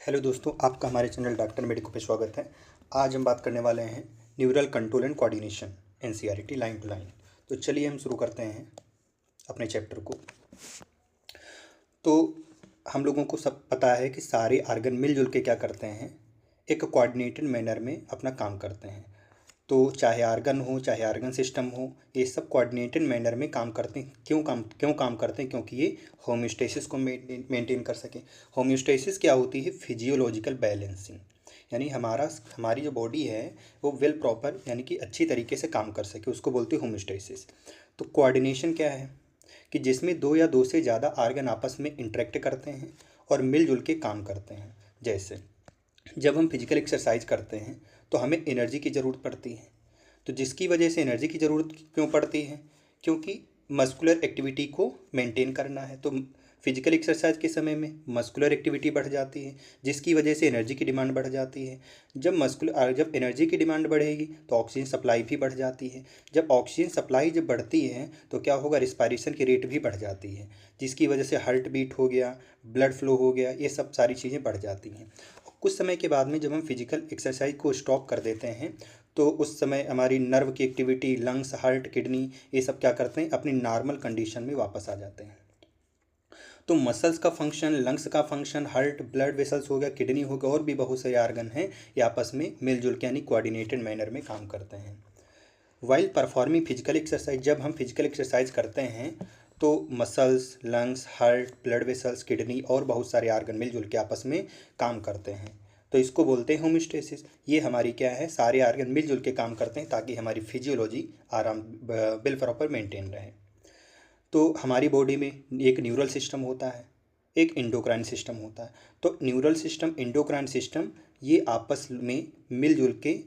Hello दोस्तों, आपका हमारे चैनल डॉक्टर मेडिको पे स्वागत है। आज हम बात करने वाले हैं neural control and coordination NCERT line to line. तो चलिए हम शुरू करते हैं अपने चैप्टर को। तो हम लोगों को सब पता है कि सारे आर्गन मिलजुल के क्या करते हैं, एक कोऑर्डिनेटेड मैनर में अपना काम करते हैं। तो चाहे आर्गन हो चाहे आर्गन सिस्टम हो, ये सब कोऑर्डिनेटेड मैनर में काम करते हैं। क्यों काम करते हैं? क्योंकि ये होम्योस्टेसिस को मेंटेन कर सकें। होम्योस्टेसिस क्या होती है? फिजियोलॉजिकल बैलेंसिंग, यानी हमारी जो बॉडी है वो वेल प्रॉपर यानी कि अच्छी तरीके से काम कर सके, उसको बोलते हैं होम्योस्टेसिस। तो कोऑर्डिनेशन क्या है कि जिसमें दो या दो से ज़्यादा आर्गन आपस में इंटरेक्ट करते हैं और मिलजुल के काम करते हैं। जैसे जब हम फिजिकल एक्सरसाइज करते हैं तो हमें एनर्जी की ज़रूरत पड़ती है। तो जिसकी वजह से एनर्जी की ज़रूरत क्यों पड़ती है? क्योंकि मस्कुलर एक्टिविटी को मेंटेन करना है। तो फिजिकल एक्सरसाइज के समय में मस्कुलर एक्टिविटी बढ़ जाती है, जिसकी वजह से एनर्जी की डिमांड बढ़ जाती है। जब एनर्जी की डिमांड बढ़ेगी तो ऑक्सीजन सप्लाई भी बढ़ जाती है। जब ऑक्सीजन सप्लाई बढ़ती है तो क्या होगा? रिस्पायरेशन की रेट भी बढ़ जाती है, जिसकी वजह से हार्ट बीट हो गया, ब्लड फ्लो हो गया, ये सब सारी चीज़ें बढ़ जाती हैं। कुछ समय के बाद में जब हम फिजिकल एक्सरसाइज को स्टॉप कर देते हैं तो उस समय हमारी नर्व की एक्टिविटी, लंग्स, हार्ट, किडनी, ये सब क्या करते हैं? अपनी नॉर्मल कंडीशन में वापस आ जाते हैं। तो मसल्स का फंक्शन, लंग्स का फंक्शन, हार्ट, ब्लड वेसल्स हो गया, किडनी हो गया, और भी बहुत सारे आर्गन हैं, ये आपस में मिलजुल के यानी कोऑर्डिनेटेड मैनर में काम करते हैं। वाइल परफॉर्मिंग फिजिकल एक्सरसाइज, जब हम फिजिकल एक्सरसाइज करते हैं तो muscles, lungs, heart, blood vessels, kidney और बहुत सारे आर्गन मिलजुल के आपस में काम करते हैं। तो इसको बोलते हैं होम्योस्टेसिस। ये हमारी क्या है? सारे आर्गन मिलजुल के काम करते हैं ताकि हमारी फिजियोलॉजी आराम बिल प्रॉपर मेंटेन रहे। तो हमारी बॉडी में एक न्यूरल सिस्टम होता है, एक इंडोक्राइन सिस्टम होता है। तो न्यूरल सिस्टम, इंडोक्राइन सिस्टम, ये आपस में मिलजुल के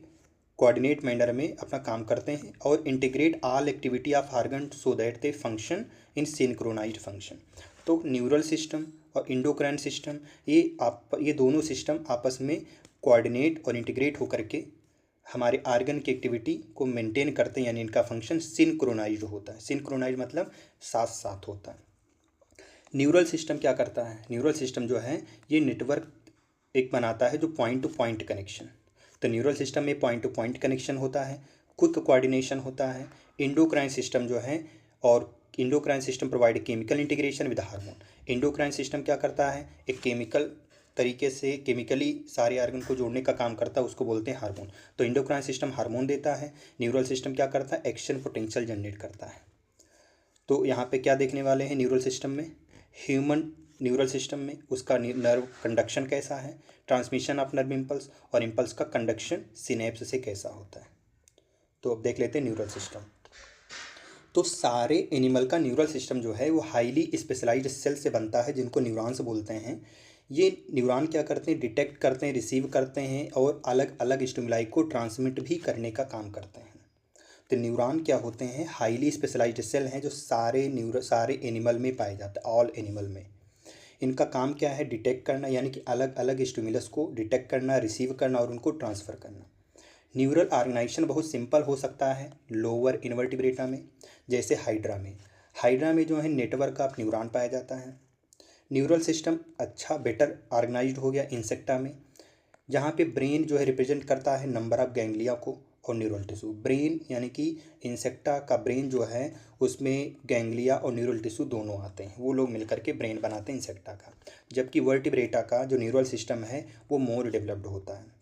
कोऑर्डिनेट मैनर में अपना काम करते हैं और integrate all activity of organ so that they function in synchronized function. तो न्यूरल सिस्टम और इंडोक्राइन सिस्टम, ये दोनों सिस्टम आपस में कोऑर्डिनेट और इंटीग्रेट होकर के हमारे आर्गन की एक्टिविटी को मेंटेन करते हैं, यानी इनका फंक्शन सिंक्रोनाइज्ड होता है। सिंक्रोनाइज मतलब साथ साथ होता है। न्यूरल सिस्टम क्या करता है? न्यूरल सिस्टम जो है ये नेटवर्क एक बनाता है, जो पॉइंट टू पॉइंट कनेक्शन। तो न्यूरल सिस्टम में पॉइंट टू पॉइंट कनेक्शन होता है, क्विक कोऑर्डिनेशन होता है। इंडोक्राइन सिस्टम जो है, और endocrine system provide chemical integration with hormone. Endocrine system क्या करता है? एक केमिकल तरीके से केमिकली सारे आर्गन को जोड़ने का काम करता है, उसको बोलते हैं हार्मोन। तो इंडोक्राइन सिस्टम हार्मोन देता है, न्यूरल सिस्टम क्या करता है? एक्शन पोटेंशियल जनरेट करता है। तो यहाँ पे क्या देखने वाले हैं न्यूरल सिस्टम में? ह्यूमन न्यूरल सिस्टम में उसका नर्व कंडक्शन कैसा है, ट्रांसमिशन ऑफ नर्व इम्पल्स, और इम्पल्स का कंडक्शन सिनेप्स से कैसा होता है। तो अब देख लेते हैं न्यूरल सिस्टम। तो सारे एनिमल का न्यूरल सिस्टम जो है वो हाईली स्पेशलाइज्ड सेल से बनता है, जिनको न्यूरॉन्स बोलते हैं। ये न्यूरॉन क्या करते हैं? डिटेक्ट करते हैं, रिसीव करते हैं और अलग अलग स्टिमुलाई को ट्रांसमिट भी करने का काम करते हैं। तो न्यूरॉन क्या होते हैं? हाईली स्पेशलाइज्ड सेल हैं जो सारे एनिमल में पाए जाते हैं, ऑल एनिमल में। इनका काम क्या है? डिटेक्ट करना, यानी कि अलग अलग स्टिमुलस को डिटेक्ट करना, रिसीव करना और उनको ट्रांसफ़र करना। न्यूरल ऑर्गेनाइजेशन बहुत सिंपल हो सकता है लोअर इनवर्टिब्रेटा में, जैसे हाइड्रा में। हाइड्रा में जो है नेटवर्क ऑफ न्यूरॉन पाया जाता है। न्यूरल सिस्टम अच्छा बेटर ऑर्गेनाइज्ड हो गया इंसेक्टा में, जहाँ पे ब्रेन जो है रिप्रेजेंट करता है नंबर ऑफ गैंग्लिया को और न्यूरल टिश्यू। ब्रेन यानी कि इंसेक्टा का ब्रेन जो है उसमें गैंग्लिया और न्यूरल टिश्यू दोनों आते हैं, वो लोग मिलकर के ब्रेन बनाते हैं इंसेक्टा का। जबकि वर्टिब्रेटा का जो न्यूरल सिस्टम है वो मोर डेवलप्ड होता है।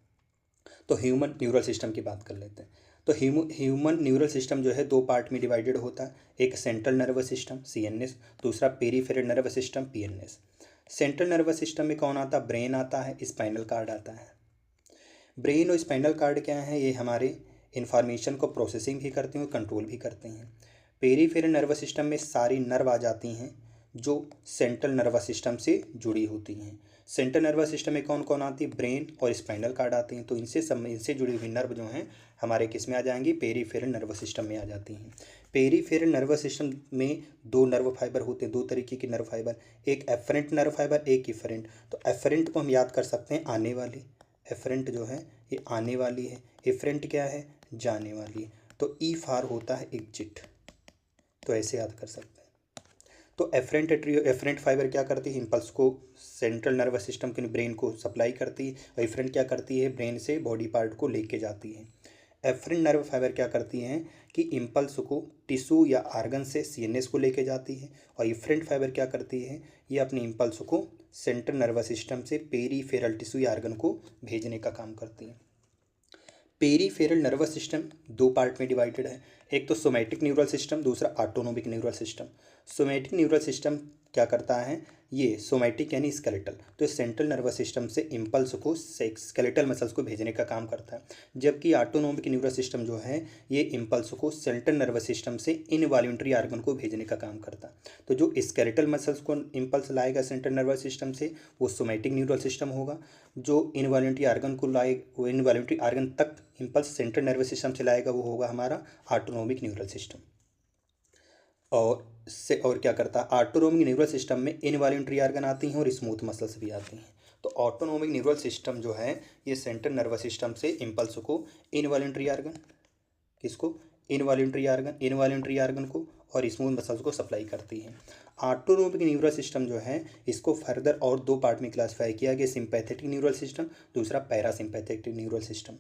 तो ह्यूमन न्यूरल सिस्टम की बात कर लेते हैं। तो ह्यूमन न्यूरल सिस्टम जो है दो पार्ट में डिवाइडेड होता है, एक सेंट्रल नर्वस सिस्टम CNS, दूसरा peripheral nervous system PNS। Central nervous system में कौन आता है? ब्रेन आता है, स्पाइनल कार्ड आता है। ब्रेन और स्पाइनल कार्ड क्या है? ये हमारे इन्फॉर्मेशन को प्रोसेसिंग भी करते हैं और कंट्रोल भी करते हैं। पेरीफेरल नर्वस सिस्टम में सारी नर्व आ जाती हैं जो सेंट्रल नर्वस सिस्टम से जुड़ी होती हैं। सेंट्रल नर्वस सिस्टम में कौन कौन आती है? ब्रेन और स्पाइनल कार्ड आते हैं। तो इनसे जुड़ी हुई नर्व जो हैं हमारे किस में आ जाएंगी? पेरीफेरल नर्वस सिस्टम में आ जाती हैं। पेरीफेरल नर्वस सिस्टम में दो नर्व फाइबर होते हैं, दो तरीके के नर्व फाइबर, एक एफरेंट नर्व फाइबर, एक इफरेंट। तो एफरेंट को हम याद कर सकते हैं आने वाली, एफरेंट जो है ये आने वाली है, इफरेंट क्या है? जाने वाली है। तो ई फार होता है एग्जिट, तो ऐसे याद कर सकते हैं। तो एफरेंट फाइबर क्या करती है, इम्पल्स को सेंट्रल नर्वस सिस्टम के ब्रेन को सप्लाई करती है, और इफरेंट क्या करती है, ब्रेन से बॉडी पार्ट को लेके जाती है। एफरेंट नर्व फाइबर क्या करती हैं कि इम्पल्स को टिश्यू या आर्गन से सीएनएस को लेके जाती है, और इफरेंट फाइबर क्या करती है, ये अपनी इम्पल्स को सेंट्रल नर्वस सिस्टम से पेरीफेरल टिश्यू या आर्गन को भेजने का काम करती है। पेरीफेरल नर्वस सिस्टम दो पार्ट में डिवाइडेड है, एक तो सोमैटिक न्यूरल सिस्टम, दूसरा autonomic neural system. Somatic neural system क्या करता है, ये सोमैटिक यानी स्केलेटल, तो सेंट्रल नर्वस सिस्टम से इम्पल्स को स्केलेटल मसल्स को भेजने का काम करता है, जबकि ऑटोनोमिक न्यूरल सिस्टम जो है ये इम्पल्स को सेंट्रल नर्वस सिस्टम से इनवॉल्यूंटरी आर्गन को भेजने का काम करता है। तो जो स्केलेटल मसल्स को इम्पल्स लाएगा सेंट्रल नर्वस सिस्टम से वो सोमैटिक न्यूरल सिस्टम होगा, जो इनवॉल्यूंटरी आर्गन को लाएगा, वो इनवॉल्यूंटरी आर्गन तक इम्पल्स सेंट्रल नर्वस सिस्टम से लाएगा, वो होगा हमारा ऑटोनोमिक न्यूरल सिस्टम। और क्या करता है, ऑटोनोमिक न्यूरल सिस्टम में इनवॉल्यूंटरी आर्गन आती हैं और स्मूथ मसल्स भी आती हैं। तो ऑटोनोमिक न्यूरल सिस्टम जो है ये सेंट्रल नर्वस सिस्टम से इम्पल्स को इनवॉल्यूंटरी आर्गन, किसको, इनवॉल्यूंटरी आर्गन को और स्मूथ मसल्स को सप्लाई करती है। ऑटोनोमिक न्यूरल सिस्टम जो है इसको फर्दर और दो पार्ट में क्लासीफाई किया गया, सिंपैथेटिक न्यूरल सिस्टम, दूसरा पैरासिम्पैथेटिक न्यूरल सिस्टम।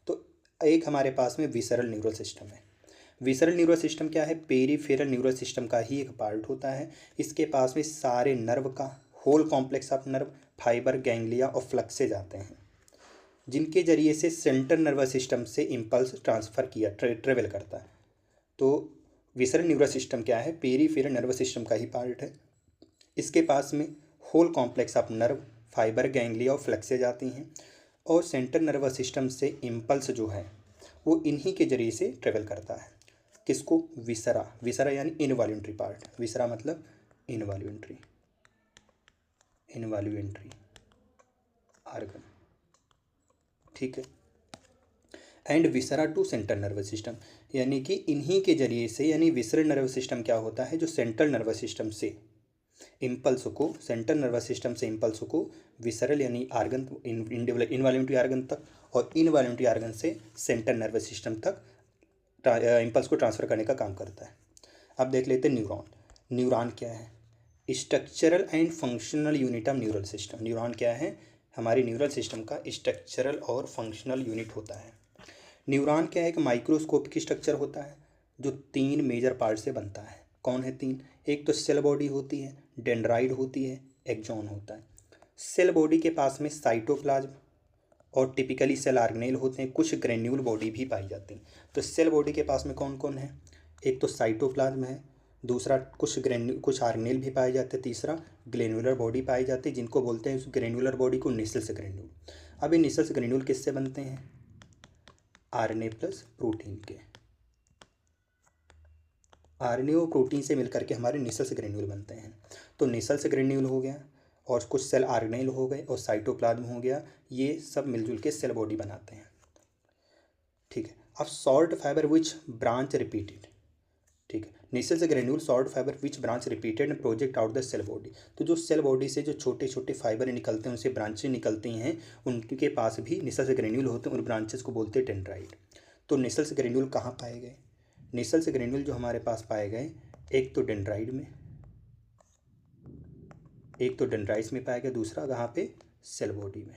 तो एक हमारे पास में विसरल न्यूरल सिस्टम है। विसरल न्यूरल सिस्टम क्या है, पेरीफेरल न्यूरल सिस्टम का ही एक पार्ट होता है। इसके पास में सारे नर्व का whole complex of nerve, fiber, ganglia और फ्लक्सेज आते हैं, जिनके जरिए से सेंट्रल नर्वस सिस्टम से इम्पल्स ट्रांसफ़र किया ट्रेवल करता है। तो विसरल न्यूरल सिस्टम क्या है, पेरीफेरल नर्वस सिस्टम का ही पार्ट है। इसके पास में whole complex of nerve, fiber, ganglia और फ्लक्सेज आती हैं, और सेंट्रल नर्वस सिस्टम से इम्पल्स जो है वो इन्हीं के जरिए से ट्रेवल करता है। किसको, विसरा यानी इनवॉल्यूंटरी पार्ट, विसरा मतलब इनवॉल्यूंटरी आर्गन, ठीक है। And viscera to central nervous system, यानी कि इन्हीं के जरिए से, यानी विसरल नर्वस सिस्टम क्या होता है, जो सेंट्रल नर्वस सिस्टम से इम्पल्स को, सेंट्रल नर्वस सिस्टम से इम्पल्स को विसरल यानी आर्गन, इनवॉल्यूंटरी आर्गन तक, और इनवॉल्यूंटरी आर्गन से सेंट्रल नर्वस सिस्टम तक इम्पल्स को ट्रांसफ़र करने का काम करता है। अब देख लेते हैं न्यूरॉन। न्यूरॉन क्या है, structural and functional unit of neural system. Neuron क्या है, हमारी न्यूरल सिस्टम का स्ट्रक्चरल और फंक्शनल यूनिट होता है। न्यूरॉन क्या है, एक माइक्रोस्कोपिक स्ट्रक्चर होता है जो 3 मेजर पार्ट से बनता है। कौन है 3, एक तो सेल बॉडी होती है, डेंड्राइड होती है, एक्सॉन होता है। सेल बॉडी के पास में साइटोप्लाज्म और टिपिकली सेल ऑर्गेनेल होते हैं, कुछ ग्रेन्यूल बॉडी भी पाई जाती हैं। तो सेल बॉडी के पास में कौन कौन है, एक तो साइटोप्लाज्म है, दूसरा कुछ ऑर्गेनेल भी पाए जाते हैं, तीसरा ग्रेन्युलर बॉडी पाई जाती है, जिनको बोलते हैं उस ग्रेन्युलर बॉडी को निसल्स ग्रेन्यूल। अब ये निसल्स ग्रेन्यूल किससे बनते हैं, आरएनए प्लस प्रोटीन के, आरएनए और प्रोटीन से मिलकर के हमारे निसल्स ग्रेन्यूल बनते हैं। तो निसल्स ग्रेन्यूल हो गया, और कुछ सेल ऑर्गेनेल हो गए, और साइटोप्लाज्म हो गया, ये सब मिलजुल के सेल बॉडी बनाते हैं, ठीक है। अब short fiber which branch repeated, ठीक है, Nissl's granule short fiber which branch repeated and project out the cell body. तो जो सेल बॉडी से जो छोटे छोटे फाइबर निकलते हैं, उनसे ब्रांचें निकलती हैं, उनके पास भी निसल्स ग्रेन्यूल होते हैं, उन ब्रांचेस को बोलते हैं डेंड्राइट। तो निसल्स ग्रेन्यूल कहाँ पाए गए, निसल्स ग्रेन्यूल जो हमारे पास पाए गए, एक तो डेंड्राइड में, एक तो डेंड्राइट्स में पाया गया, दूसरा कहाँ पे, सेल बॉडी में।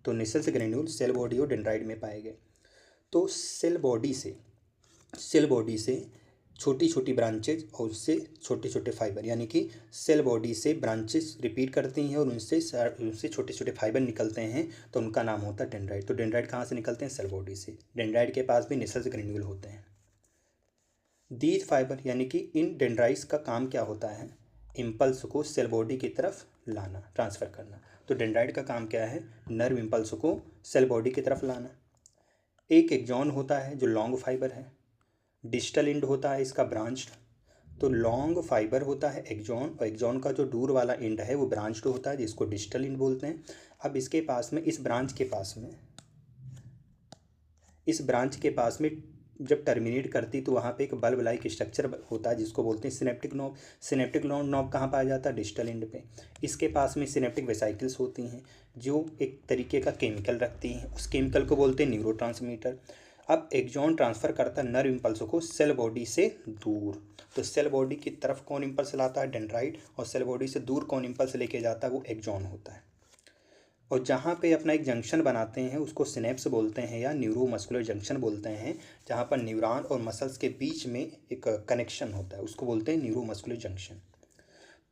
तो निसल्स ग्रेन्यूल सेल बॉडी और डेंड्राइड में पाए गए। तो सेल बॉडी से छोटी छोटी ब्रांचेज और उससे छोटे छोटे फाइबर, यानी कि सेल बॉडी से ब्रांचेस रिपीट करती हैं और उनसे छोटे छोटे फाइबर निकलते हैं, तो उनका नाम होता है डेंड्राइट। तो डेंड्राइट कहाँ से निकलते हैं, सेल बॉडी से। डेंड्राइट के पास भी निसल्स ग्रेन्यूल होते हैं। दीज फाइबर यानी कि इन डेंड्राइट्स का काम क्या होता है, इम्पल्स को सेल बॉडी की तरफ लाना, ट्रांसफ़र करना। तो डेंड्राइट का काम क्या है, नर्व इम्पल्स को सेल बॉडी की तरफ लाना। एक एक्सॉन होता है जो लॉन्ग फाइबर है, डिस्टल एंड होता है इसका ब्रांच्ड। तो लॉन्ग फाइबर होता है एक्सॉन, और एक्सॉन का जो दूर वाला एंड है वो ब्रांच्ड होता है, जिसको डिस्टल एंड बोलते हैं। अब इसके पास में, इस ब्रांच के पास में जब टर्मिनेट करती तो वहाँ पे एक बल्ब लाइक स्ट्रक्चर होता है, जिसको बोलते हैं सिनेप्टिक नॉब। सिनेप्टिक नॉब कहाँ पाया जाता है, डिस्टल एंड पे। इसके पास में सिनेप्टिक वेसाइकल्स होती हैं जो एक तरीके का केमिकल रखती हैं, उस केमिकल को बोलते हैं न्यूरोट्रांसमीटर। अब एक्सॉन ट्रांसफ़र करता है नर्व इम्पल्स को सेल बॉडी से दूर। तो सेल बॉडी की तरफ कौन इम्पल्स लाता है? डेंड्राइट। और सेल बॉडी से दूर कौन इम्पल्स लेके जाता है? वो एक्सॉन होता है। और जहाँ पे अपना एक जंक्शन बनाते हैं उसको सिनेप्स बोलते हैं या न्यूरोमस्कुलर जंक्शन बोलते हैं, जहाँ पर न्यूरॉन और मसल्स के बीच में एक कनेक्शन होता है, उसको बोलते हैं न्यूरोमस्कुलर जंक्शन।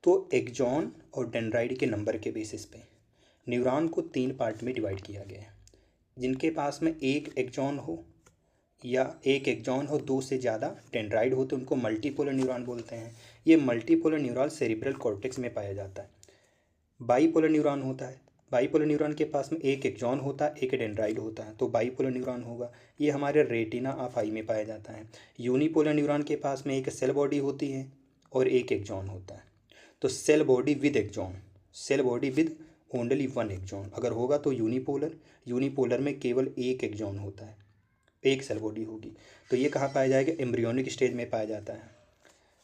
तो एक्सॉन और डेंड्राइट के नंबर के बेसिस पे न्यूरॉन को 3 पार्ट में डिवाइड किया गया है। जिनके पास में एक एक्सॉन हो या एक एक्सॉन हो 2 से ज़्यादा डेंड्राइड हो तो उनको मल्टीपोलर न्यूरॉन बोलते हैं। ये मल्टीपोलर न्यूरॉन सेरिब्रल कॉर्टेक्स में पाया जाता है। बाईपोलर न्यूरॉन होता है, बाईपोलर न्यूरॉन के पास में एक एक्सॉन होता है, एक डेंड्राइड होता है, तो बाईपोलर न्यूरॉन होगा। ये हमारे रेटिना ऑफ आई में पाया जाता है। यूनिपोलर न्यूरॉन के पास में एक सेल बॉडी होती है और एक एक्सॉन होता है। तो cell body with axon, cell body with only 1 axon अगर होगा तो यूनिपोलर। यूनिपोलर में केवल एक एक्सॉन होता है, एक सेल बॉडी होगी। तो ये कहाँ पाया जाएगा? एम्ब्रियोनिक स्टेज में पाया जाता है।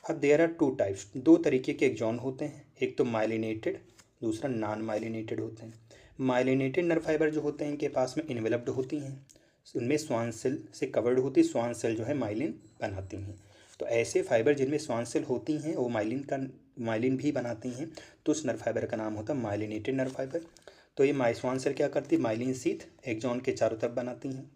अब देयर आर 2 टाइप्स, 2 तरीके के एक्सॉन होते हैं, एक तो माइलिनेटेड, दूसरा नॉन माइलिनेटेड होते हैं। माइलिनेटेड नर्व फाइबर जो होते हैं इनके पास में इन्वेलप्ड होती हैं, उनमें स्वान सेल से कवर्ड होती, स्वान सेल जो है माइलिन बनाती हैं। तो ऐसे फाइबर जिनमें स्वान सेल होती हैं वो माइलिन भी बनाती हैं, तो उस नर्व फाइबर का नाम होता है माइलिनेटेड नर्व फाइबर। तो ये स्वान सेल क्या करती है? माइलिन शीथ एक्सॉन के चारों तरफ बनाती हैं।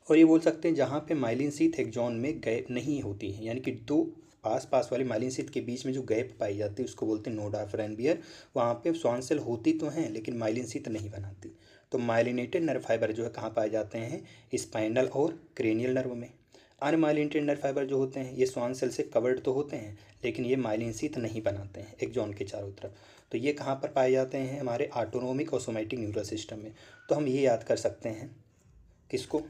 और ये बोल सकते हैं जहाँ पे माइलिन शीथ एक्सॉन में गैप नहीं होती है, यानी कि 2 आस पास वाली माइलिन शीथ के बीच में जो गैप पाई जाती है उसको बोलते हैं नोड ऑफ रैनबियर। वहाँ पे स्वान सेल होती तो हैं लेकिन माइलिन शीथ नहीं बनाती। तो माइलिनेटेड नर्व फाइबर जो है कहाँ पाए जाते हैं? स्पाइनल और क्रेनियल नर्व में। अनमाइलिनेटेड नर्व फाइबर जो होते हैं ये स्वान सेल से कवर्ड तो होते हैं लेकिन ये माइलिन शीथ नहीं बनाते हैं एक्सॉन के चारों तरफ। तो ये कहाँ पर पाए जाते हैं? हमारे ऑटोनोमिक और सोमैटिक न्यूरल सिस्टम में। तो हम ये याद कर सकते हैं किसको,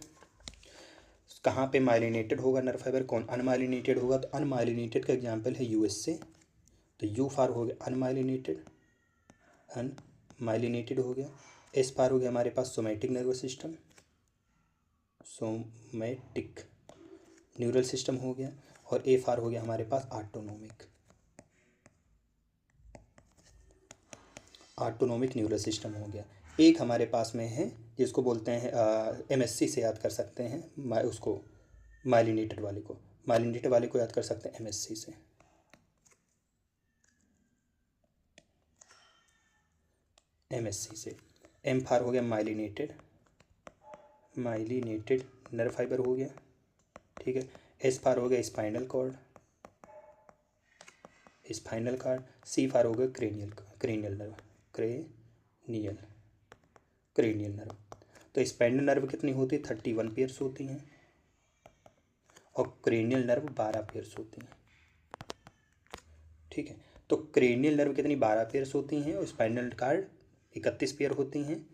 कहाँ पे माइलिनेटेड होगा नर्व फाइबर, कौन अनमाइलिनेटेड होगा। तो अनमाइलिनेटेड का एग्जांपल है यूएसए। तो यू फार हो गया अनमाइलिनेटेड, अनमाइलिनेटेड हो गया। एस फार हो गया हमारे पास somatic nervous system, somatic neural system हो गया। और ए फार हो गया हमारे पास ऑटोनोमिक, ऑटोनोमिक न्यूरल सिस्टम हो गया। एक हमारे पास में है जिसको बोलते हैं एमएससी से याद कर सकते हैं उसको, माइलिनेटेड वाले को, माइलिनेटेड वाले को याद कर सकते हैं एमएससी से। एमएससी से एम फार हो गया माइलिनेटेड, माइलिनेटेड नर्व फाइबर हो गया, ठीक है। एस फार हो गया स्पाइनल कॉर्ड, स्पाइनल कॉर्ड। सी फार हो गया क्रेनियल नर्व, क्रेनियल नर्व। तो स्पाइनल नर्व कितनी होती है? 31 पेयर्स होती हैं और क्रेनियल नर्व 12 पेयर्स होती हैं, ठीक है। तो क्रेनियल नर्व कितनी? 12 पेयर्स होती हैं और स्पाइनल कॉर्ड 31 पेयर होती हैं।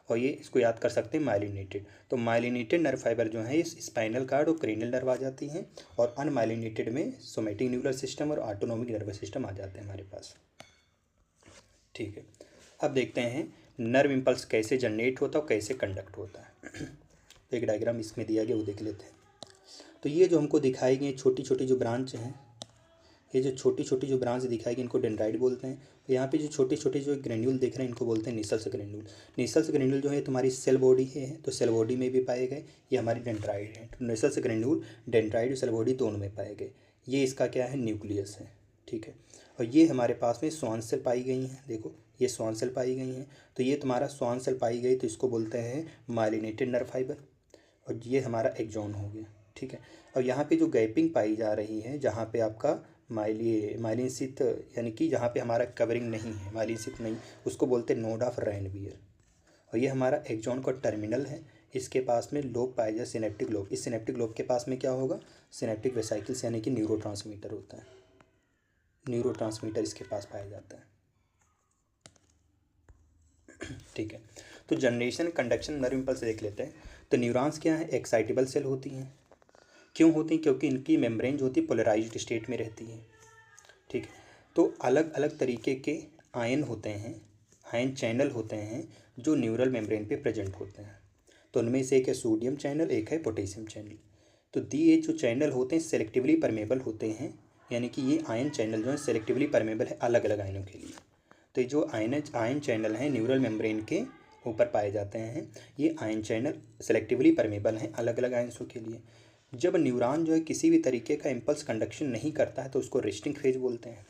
और ये इसको याद कर सकते हैं माइलिनेटेड। तो माइलिनेटेड नर्व फाइबर जो है इस स्पाइनल कॉर्ड और क्रेनियल नर्व आ जाती हैं, और अनमाइलिनेटेड में सोमैटिक न्यूरल सिस्टम और ऑटोनोमिक नर्वस सिस्टम आ जाते हैं हमारे पास, ठीक है। अब देखते हैं नर्व इम्पल्स कैसे जनरेट होता है और कैसे कंडक्ट होता है। तो एक डायग्राम इसमें दिया गया वो देख लेते हैं। तो ये जो हमको दिखाई गई छोटी छोटी जो ब्रांच हैं, ये जो छोटी छोटी जो ब्रांच दिखाई गई इनको डेंड्राइट बोलते हैं। तो यहाँ पे जो छोटे छोटे जो ग्रेन्यूल देख रहे हैं इनको बोलते हैं निसल्स ग्रेन्यूल। निसल्स ग्रेन्यूल जो है तुम्हारी सेल बॉडी है, तो सेल बॉडी में भी पाए गए, ये हमारी डेंड्राइट है। तो Nissl's granule dendrite cell body दोनों में पाए गए। ये इसका क्या है? न्यूक्लियस है, ठीक है। और ये हमारे पास में स्वान सेल पाई गई हैं, देखो ये स्वान सेल पाई गई हैं। तो ये तुम्हारा स्वान सेल पाई गई तो इसको बोलते हैं माइलिनेटेड नर्व फाइबर, और ये हमारा एक्सॉन हो गया, ठीक है। और यहाँ पे जो गैपिंग पाई जा रही है जहाँ पे आपका माइलिन शीथ, यानी कि जहाँ पे हमारा कवरिंग नहीं है, माइलिन शीथ नहीं, उसको बोलते हैं नोड ऑफ रैनबियर। और ये हमारा एक्सॉन का टर्मिनल है, इसके पास में लोब पाया जाए सिनेप्टिक लोब। इस सिनेप्टिक लोब के पास में क्या होगा? सिनेप्टिक वेसाइकिल्स यानी कि न्यूरोट्रांसमीटर होता है, न्यूरोट्रांसमीटर इसके पास पाया जाता है, ठीक है। तो जनरेशन कंडक्शन नर्व इम्पल्स देख लेते हैं। तो न्यूरॉन्स क्या है? एक्साइटेबल सेल होती हैं। क्यों होती हैं? क्योंकि इनकी मेम्ब्रेन जो होती है पोलराइज्ड स्टेट में रहती है, ठीक है। तो अलग अलग तरीके के आयन होते हैं, आयन चैनल होते हैं जो न्यूरल मेम्ब्रेन पे प्रेजेंट होते हैं। तो उनमें से एक है सोडियम चैनल, एक है पोटेशियम चैनल। तो ये जो चैनल होते हैं सेलेक्टिवली परमेबल होते हैं, यानी कि ये आयन चैनल जो है सेलेक्टिवली परमेबल है अलग अलग आयनों के लिए। तो ये जो आयन चैनल हैं न्यूरल मेम्ब्रेन के ऊपर पाए जाते हैं। ये आयन चैनल सेलेक्टिवली परमेबल हैं अलग अलग आयंसों के लिए। जब न्यूरॉन जो है किसी भी तरीके का इम्पल्स कंडक्शन नहीं करता है तो उसको रेस्टिंग फेज बोलते हैं।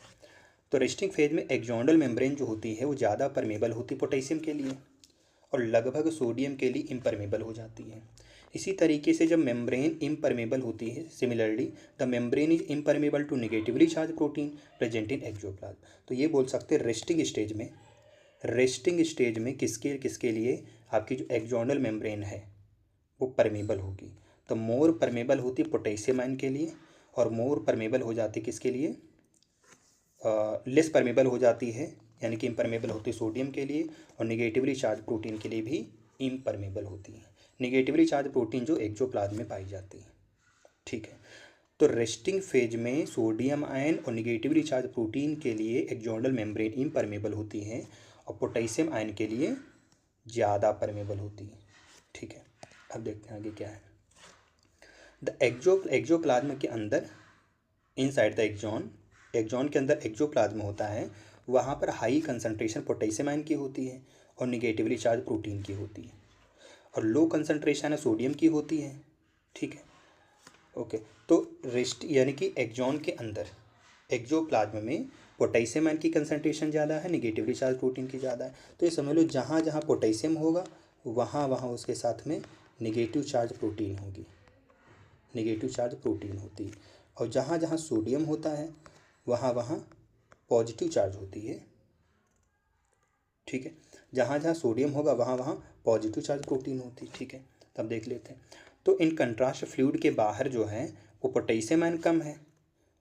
तो रेस्टिंग फेज में एक्सोनल मेम्ब्रेन जो होती है वो ज़्यादा परमेबल होती है पोटेशियम के लिए और लगभग सोडियम के लिए इम्परमेबल हो जाती है। इसी तरीके से जब मेम्ब्रेन इम्परमेबल होती है, similarly the membrane is impermeable to negatively charge protein present in axoplasm. तो ये बोल सकते हैं रेस्टिंग स्टेज में किसके किसके लिए आपकी जो एक्सोनल मेम्ब्रेन है वो परमेबल होगी। तो मोर परमेबल होती है पोटेशियम आयन के लिए और मोर परमेबल हो जाती है किसके लिए, लेस परमेबल हो जाती है यानी कि इम्परमेबल होती है सोडियम के लिए और निगेटिवली चार्ज प्रोटीन के लिए भी इम्परमेबल होती है। निगेटिवली चार्ज प्रोटीन जो एक्सोप्लाज्म में पाई जाती है। ठीक है, तो रेस्टिंग फेज में सोडियम आयन और निगेटिवली चार्ज प्रोटीन के लिए एक्सोनल मेम्ब्रेन इम्परमेबल होती है और पोटेशियम आयन के लिए ज़्यादा परमेबल होती है। ठीक है, अब देखते हैं आगे क्या है। द एक्सोप्लाज्म के अंदर इनसाइड द एक्सोन के अंदर एक्सोप्लाज्म होता है, वहाँ पर हाई कंसंट्रेशन पोटेशियम आयन की होती है और निगेटिवली चार्ज प्रोटीन की होती है और लो कंसंट्रेशन सोडियम की होती है। ठीक है, ओके। तो रेस्ट यानी कि एक्सोन के अंदर एक्सोप्लाज्म में पोटेशियम आयन की कंसंट्रेशन ज़्यादा है, निगेटिवली चार्ज प्रोटीन की ज़्यादा है। तो ये समझ लो जहाँ जहाँ पोटेशियम होगा वहाँ वहाँ उसके साथ में निगेटिव चार्ज प्रोटीन होगी, निगेटिव चार्ज प्रोटीन होती है। और जहाँ जहाँ सोडियम होता है वहाँ वहाँ पॉजिटिव चार्ज होती है। ठीक है, जहाँ जहाँ सोडियम होगा वहाँ वहाँ पॉजिटिव चार्ज प्रोटीन होती है। ठीक है, तब देख लेते हैं। तो इन कंट्रास्ट फ्लूइड के बाहर जो है वो पोटेशियम आयन कम है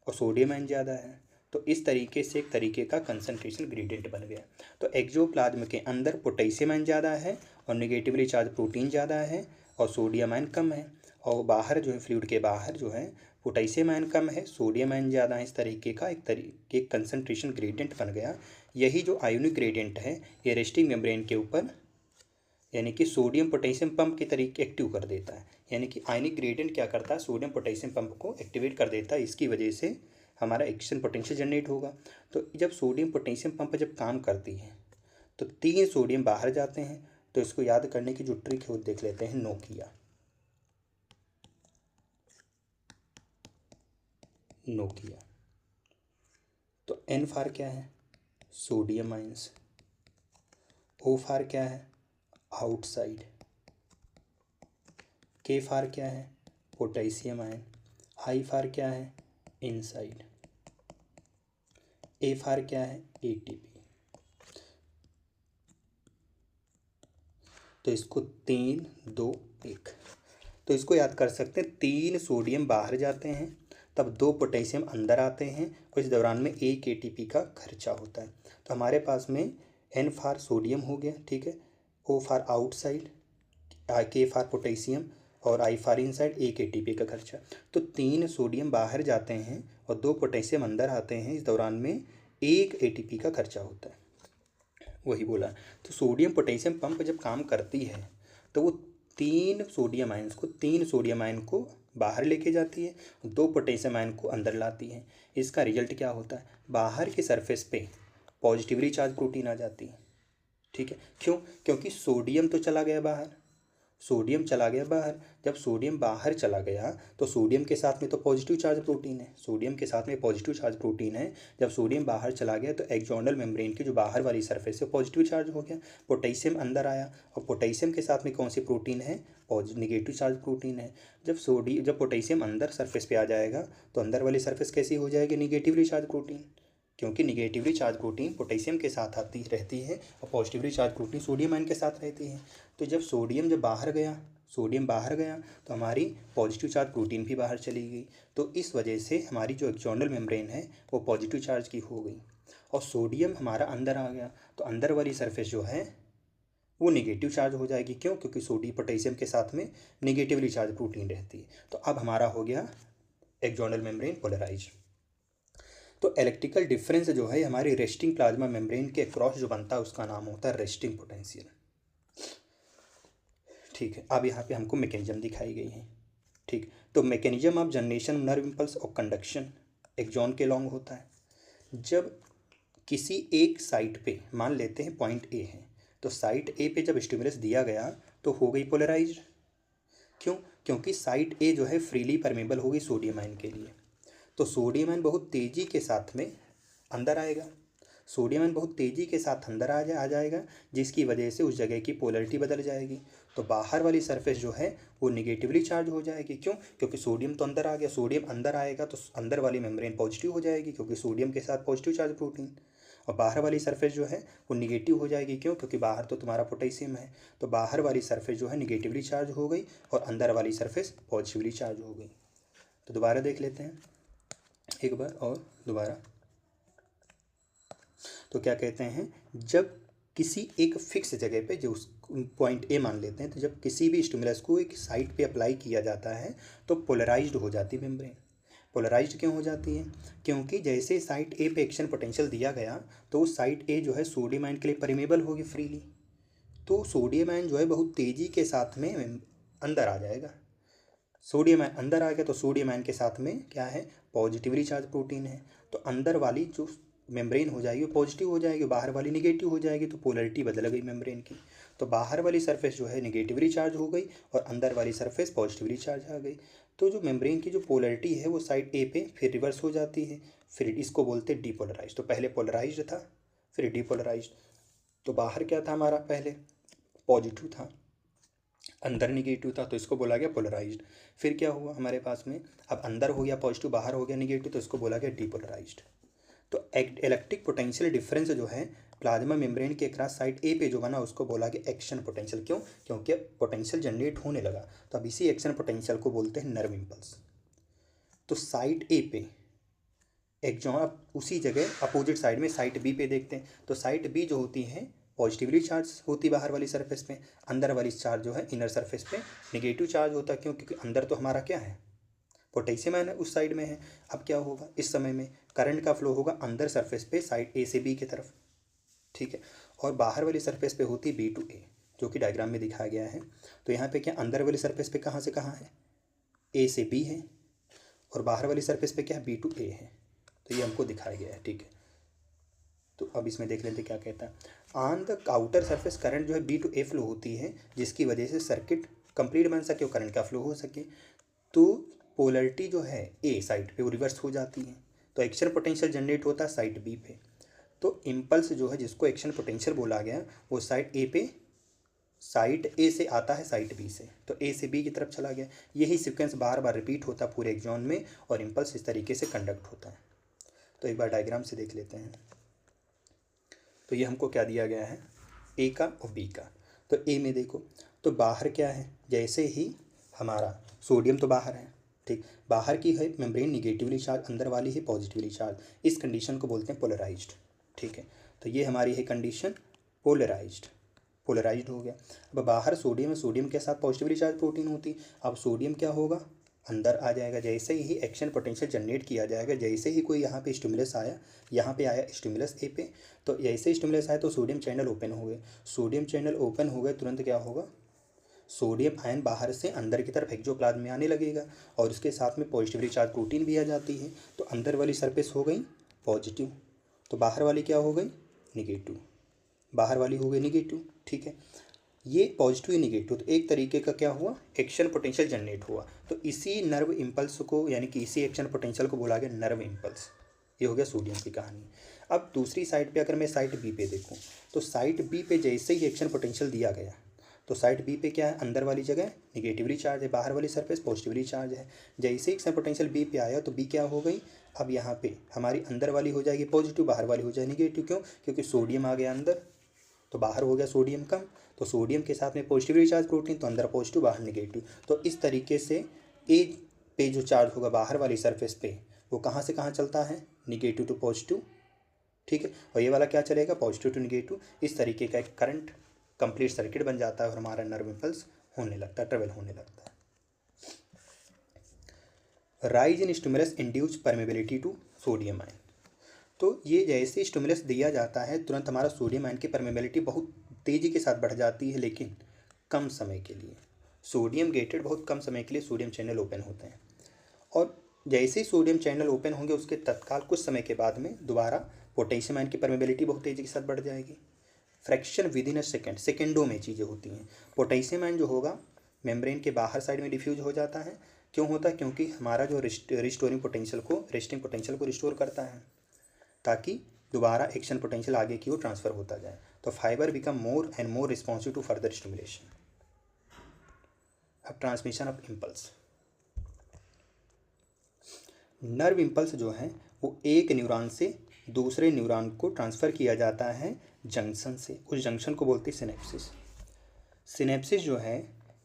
और सोडियम आयन ज़्यादा है। तो इस तरीके से एक तरीके का कंसंट्रेशन ग्रेडियंट बन गया। तो एक्सोप्लाज्म के अंदर पोटेशियम आयन ज़्यादा है और निगेटिवली चार्ज प्रोटीन ज़्यादा है और सोडियम आयन कम है। और बाहर जो है फ्लूइड के बाहर जो है पोटेशियम आयन कम है, सोडियम आयन ज़्यादा है। इस तरीके का एक कंसंट्रेशन ग्रेडियंट बन गया। यही जो आयोनिक ग्रेडियंट है ये रेस्टिंग मेम्ब्रेन के ऊपर यानी कि सोडियम पोटेशियम पंप के तरीके एक्टिव कर देता है। यानी कि आयनिक ग्रेडियंट क्या करता है, सोडियम पोटेशियम पंप को एक्टिवेट कर देता है। इसकी वजह से हमारा एक्शन पोटेंशियल जनरेट होगा। तो जब सोडियम पोटेशियम पंप जब काम करती है तो 3 सोडियम बाहर जाते हैं। तो इसको याद करने की जो ट्रिक है वो देख लेते हैं, नोकिया। तो एन फार क्या है, सोडियम आयंस। ओ फार क्या है, आउटसाइड। के फार क्या है, पोटेशियम आयन। आई फार क्या है, इनसाइड। ए फार क्या है, एटीपी। तो इसको 3 2 1 तो इसको याद कर सकते हैं। 3 सोडियम बाहर जाते हैं तब 2 पोटेशियम अंदर आते हैं और इस दौरान में 1 एटीपी का खर्चा होता है। तो हमारे पास में एन फार सोडियम हो गया, ठीक है, ओ फार आउटसाइड, के फार पोटेशियम और आई फार इनसाइड, 1 एटीपी का खर्चा। तो 3 सोडियम बाहर जाते हैं और 2 पोटेशियम अंदर आते हैं। इस दौरान में 1 एटीपी का खर्चा होता है, वही बोला। तो सोडियम पोटेशियम पंप जब काम करती है तो वो 3 सोडियम आयन को बाहर लेके जाती है, 2 पोटेशियम आयन को अंदर लाती है। इसका रिजल्ट क्या होता है, बाहर की सरफेस पे पॉजिटिवली चार्ज प्रोटीन आ जाती है। ठीक है, क्यों, क्योंकि सोडियम तो चला गया बाहर, सोडियम चला गया बाहर। जब सोडियम बाहर चला गया तो सोडियम के साथ में तो पॉजिटिव चार्ज प्रोटीन है, सोडियम के साथ में पॉजिटिव चार्ज प्रोटीन है। जब सोडियम बाहर चला गया तो एक्सोनल मेम्ब्रेन की जो बाहर वाली सरफेस है पॉजिटिव चार्ज हो गया, पोटेशियम अंदर आया और पोटेशियम के साथ में कौन सी प्रोटीन है, निगेटिव चार्ज प्रोटीन है। जब पोटेशियम अंदर सरफेस पे आ जाएगा तो अंदर वाली सरफेस कैसी हो जाएगी, निगेटिवली चार्ज प्रोटीन, क्योंकि निगेटिवली चार्ज प्रोटीन पोटेशियम के साथ आती रहती है और positively charge protein sodium ion के साथ रहती है। तो जब सोडियम बाहर गया तो हमारी पॉजिटिव चार्ज प्रोटीन भी बाहर चली गई। तो इस वजह से हमारी जो एक्सोनल मेम्ब्रेन है वो पॉजिटिव चार्ज की हो गई और सोडियम हमारा अंदर आ गया तो अंदर वाली सरफेस जो है वो निगेटिव चार्ज हो जाएगी। क्यों, क्योंकि सोडियम पोटेशियम के साथ में निगेटिवली चार्ज प्रोटीन रहती है। तो अब हमारा हो गया एक्सोनल मेम्ब्रेन पोलराइज। तो इलेक्ट्रिकल डिफरेंस जो है हमारी रेस्टिंग प्लाज्मा मेम्ब्रेन के अक्रॉस जो बनता है उसका नाम होता है रेस्टिंग पोटेंशियल। ठीक है, अब यहाँ पे हमको मैकेनिज्म दिखाई गई है। ठीक, तो mechanism of generation nerve impulse और कंडक्शन एक्सोन के लॉन्ग होता है। जब किसी एक साइट पे मान लेते हैं पॉइंट ए है, तो साइट ए पे जब स्टिमुलस दिया गया तो हो गई पोलराइज्ड। क्यों? क्योंकि साइट ए जो है फ्रीली परमेबल होगी सोडियम आयन के लिए। तो सोडियम आयन बहुत तेज़ी के साथ में अंदर आएगा, सोडियम आयन बहुत तेज़ी के साथ अंदर आ जाएगा, जिसकी वजह से उस जगह की पोलरिटी बदल जाएगी। तो बाहर वाली सरफेस जो है वो निगेटिवली चार्ज हो जाएगी। क्यों? क्योंकि सोडियम तो अंदर आ गया, सोडियम अंदर आएगा तो अंदर वाली मेम्ब्रेन पॉजिटिव हो जाएगी, क्योंकि सोडियम के साथ पॉजिटिव चार्ज प्रोटीन। और बाहर वाली सरफेस जो है वो निगेटिव हो जाएगी। क्यों? क्योंकि बाहर तो तुम्हारा पोटेशियम है। तो बाहर वाली सरफेस जो है निगेटिवली चार्ज हो गई और अंदर वाली सरफेस पॉजिटिवली चार्ज हो गई। तो दोबारा देख लेते हैं एक बार और दोबारा। तो क्या कहते हैं, जब किसी एक फिक्स जगह पे, जो उस पॉइंट ए मान लेते हैं, तो जब किसी भी स्टिमुलस को एक साइट पे अप्लाई किया जाता है तो पोलराइज्ड हो जाती है मेम्ब्रेन। पोलराइज्ड क्यों हो जाती है? क्योंकि जैसे साइट ए पे एक्शन पोटेंशियल दिया गया तो उस साइट ए जो है सोडियम आयन के लिए परमेबल होगी फ्रीली। तो सोडियम आयन जो है बहुत तेज़ी के साथ में अंदर आ जाएगा। सोडियम आयन अंदर आ गया तो सोडियम आयन के साथ में क्या है, पॉजिटिवली चार्ज प्रोटीन है। तो अंदर वाली जो मेम्ब्रेन हो जाएगी वो पॉजिटिव हो जाएगी, बाहर वाली निगेटिव हो जाएगी, तो पोलरिटी बदल गई मेम्ब्रेन की। तो बाहर वाली सरफेस जो है निगेटिवली चार्ज हो गई और अंदर वाली सरफेस पॉजिटिवली चार्ज आ गई। तो जो मेम्ब्रेन की जो पोलरिटी है वो साइड ए पे फिर रिवर्स हो जाती है, फिर इसको बोलते हैं डीपोलराइज। तो पहले पोलराइज था फिर डीपोलराइज। तो बाहर क्या था हमारा, पहले पॉजिटिव था, अंदर निगेटिव था, तो इसको बोला गया पोलराइज्ड। फिर क्या हुआ हमारे पास में, अब अंदर हो गया पॉजिटिव, बाहर हो गया निगेटिव, तो इसको बोला गया डीपोलराइज्ड। तो इलेक्ट्रिक पोटेंशियल डिफरेंस जो है प्लाज्मा मेम्ब्रेन के क्रॉस साइड ए पे जो बना उसको बोला गया एक्शन पोटेंशियल। क्यों? क्योंकि पोटेंशियल जनरेट होने लगा। तो अब इसी एक्शन पोटेंशियल को बोलते हैं नर्व इम्पल्स। तो साइड ए पे एक्सॉन, अब उसी जगह अपोजिट साइड में साइड बी पे देखते हैं। तो साइड बी जो होती है पॉजिटिवली चार्ज होती बाहर वाली सरफेस पे, अंदर वाली चार्ज जो है इनर सरफेस पे निगेटिव चार्ज होता है। क्यों? क्योंकि अंदर तो हमारा क्या है, पोटेशियम आयन उस साइड में है। अब क्या होगा, इस समय में करंट का फ्लो होगा अंदर सरफेस पे साइड ए से बी की तरफ, ठीक है। और बाहर वाली सरफेस पे होती बी टू ए, जो कि डायग्राम में दिखाया गया है। तो यहाँ पे क्या अंदर वाली सरफेस पे कहाँ से कहाँ है, ए से बी है, और बाहर वाली सरफेस पे क्या है, बी टू ए है। तो ये हमको दिखाया गया है, ठीक है। तो अब इसमें देख लेते क्या कहता है। On the outer surface current जो है बी टू ए फ्लो होती है, जिसकी वजह से सर्किट कंप्लीट बन सके और करंट का फ्लो हो सके। तो पोलरिटी जो है ए साइड पे वो रिवर्स हो जाती है, तो एक्शन पोटेंशियल जनरेट होता है साइड बी पे। तो इम्पल्स जो है जिसको एक्शन पोटेंशियल बोला गया वो साइड ए पे, साइड ए से आता है साइड बी से, तो ए से बी की तरफ चला गया। यही सीक्वेंस बार बार रिपीट होता है पूरे एक्सॉन में और इम्पल्स इस तरीके से कंडक्ट होता है। तो एक बार डायग्राम से देख लेते हैं। तो ये हमको क्या दिया गया है, ए का और बी का। तो ए में देखो, तो बाहर क्या है, जैसे ही हमारा सोडियम तो बाहर है, ठीक, बाहर की है मेम्ब्रेन निगेटिवली चार्ज, अंदर वाली है पॉजिटिवली चार्ज। इस कंडीशन को बोलते हैं पोलराइज्ड, ठीक है। तो ये हमारी है कंडीशन पोलराइज्ड, पोलराइज्ड हो गया। अब बाहर सोडियम है, सोडियम के साथ पॉजिटिवली चार्ज प्रोटीन होती। अब सोडियम क्या होगा, अंदर आ जाएगा। जैसे ही एक्शन पोटेंशियल जनरेट किया जाएगा, जैसे ही कोई यहाँ पे स्टिमुलस आया, यहाँ पे आया स्टिमुलस ए पे, तो जैसे स्टिमुलस आया तो सोडियम चैनल ओपन हो गए। सोडियम चैनल ओपन हो गए, तुरंत क्या होगा, सोडियम आयन बाहर से अंदर की तरफ एक्सोप्लाज्म में आने लगेगा और उसके साथ में पॉजिटिवली चार्ज प्रोटीन भी आ जाती है। तो अंदर वाली सरफेस हो गई पॉजिटिव, तो बाहर वाली क्या हो गई, निगेटिव, बाहर वाली हो गई निगेटिव, ठीक है। ये पॉजिटिव निगेटिव, तो एक तरीके का क्या हुआ, एक्शन पोटेंशियल जनरेट हुआ। तो इसी नर्व इम्पल्स को, यानी कि इसी एक्शन पोटेंशियल को बोला गया नर्व इम्पल्स। ये हो गया सोडियम की कहानी। अब दूसरी साइड पे अगर मैं साइड बी पे देखूँ, तो साइड बी पे जैसे ही एक्शन पोटेंशियल दिया गया, तो साइड बी पे क्या है, अंदर वाली जगह निगेटिवली चार्ज है, बाहर वाली सरफेस पॉजिटिवली चार्ज है। जैसे ही एक्शन पोटेंशियल बी पे आया तो बी क्या हो गई, अब यहाँ पे हमारी अंदर वाली हो जाएगी पॉजिटिव, बाहर वाली हो जाएगी निगेटिव। क्यों? क्योंकि सोडियम आ गया अंदर, तो बाहर हो गया सोडियम कम, तो सोडियम के साथ में पॉजिटिवली चार्ज प्रोटीन, तो अंदर पॉजिटिव बाहर निगेटिव। तो इस तरीके से ए पे जो चार्ज होगा बाहर वाली सरफेस पे, वो कहाँ से कहाँ चलता है, निगेटिव टू पॉजिटिव, ठीक है। और ये वाला क्या चलेगा, पॉजिटिव टू निगेटिव। इस तरीके का एक करंट कंप्लीट सर्किट बन जाता है और हमारा नर्व इम्पल्स होने लगता है, ट्रेवल होने लगता है। Rise in stimulus induce permeability to sodium ion. तो ये जैसे स्टिमुलस दिया जाता है तुरंत हमारा सोडियम आयन की परमेबिलिटी बहुत तेज़ी के साथ बढ़ जाती है, लेकिन कम समय के लिए। सोडियम गेटेड बहुत कम समय के लिए सोडियम चैनल ओपन होते हैं, और जैसे ही सोडियम चैनल ओपन होंगे उसके तत्काल कुछ समय के बाद में दोबारा पोटेशियम आयन की परमेबिलिटी बहुत तेज़ी के साथ बढ़ जाएगी। Fraction within a second, सेकेंडों में चीज़ें होती हैं। पोटेशियम आयन जो होगा मेम्ब्रेन के बाहर साइड में डिफ्यूज हो जाता है। क्यों होता है? क्योंकि हमारा जो रेस्टिंग पोटेंशियल को रिस्टोर करता है, ताकि दोबारा एक्शन पोटेंशियल आगे की ओर ट्रांसफर होता जाए। तो fibre become more and more responsive to further stimulation. अब transmission of impulse. Nerve impulse जो है वो एक न्यूरॉन से दूसरे न्यूरॉन को ट्रांसफ़र किया जाता है जंक्शन से। उस जंक्शन को बोलते हैं सिनेप्सिस। सिनेप्सिस जो है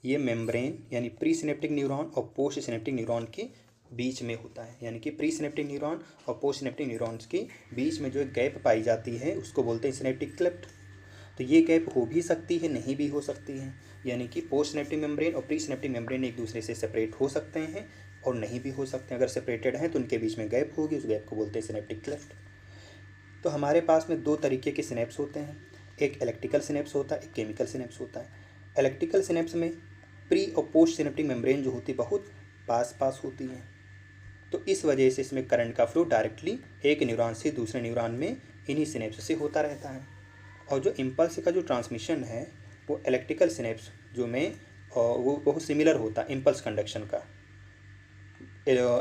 ये मेम्ब्रेन यानी प्री सिनेप्टिक न्यूरॉन और पोस्ट सिनेप्टिक न्यूरॉन के बीच में होता है। यानी कि प्री सिनेप्टिक न्यूरॉन और पोस्ट सिनेप्टिक न्यूरॉन्स के बीच में जो गैप पाई जाती है उसको बोलते हैं सिनेप्टिक क्लेफ्ट। तो ये गैप हो भी सकती है, नहीं भी हो सकती है। यानी कि पोस्ट सिनेप्टिक मेम्ब्रेन और प्री सिनेप्टिक मेम्ब्रेन एक दूसरे से सेपरेट हो सकते हैं और नहीं भी हो सकते हैं। अगर सेपरेटेड हैं तो उनके बीच में गैप होगी, उस गैप को बोलते हैं सिनेप्टिक क्लेफ्ट। तो हमारे पास में दो तरीके के सिनेप्स होते हैं, एक इलेक्ट्रिकल सिनेप्स होता है, एक केमिकल सिनेप्स होता है। इलेक्ट्रिकल सिनेप्स में प्री और पोस्ट सिनेप्टिक मेम्ब्रेन जो होती है बहुत पास होती हैं, तो इस वजह से इसमें करंट का फ्लो डायरेक्टली एक न्यूरॉन से दूसरे न्यूरॉन में इन्हीं सिनेप्स से होता रहता है। और जो इम्पल्स का जो ट्रांसमिशन है वो इलेक्ट्रिकल सिनेप्स जो में वो बहुत सिमिलर होता है इम्पल्स कंडक्शन का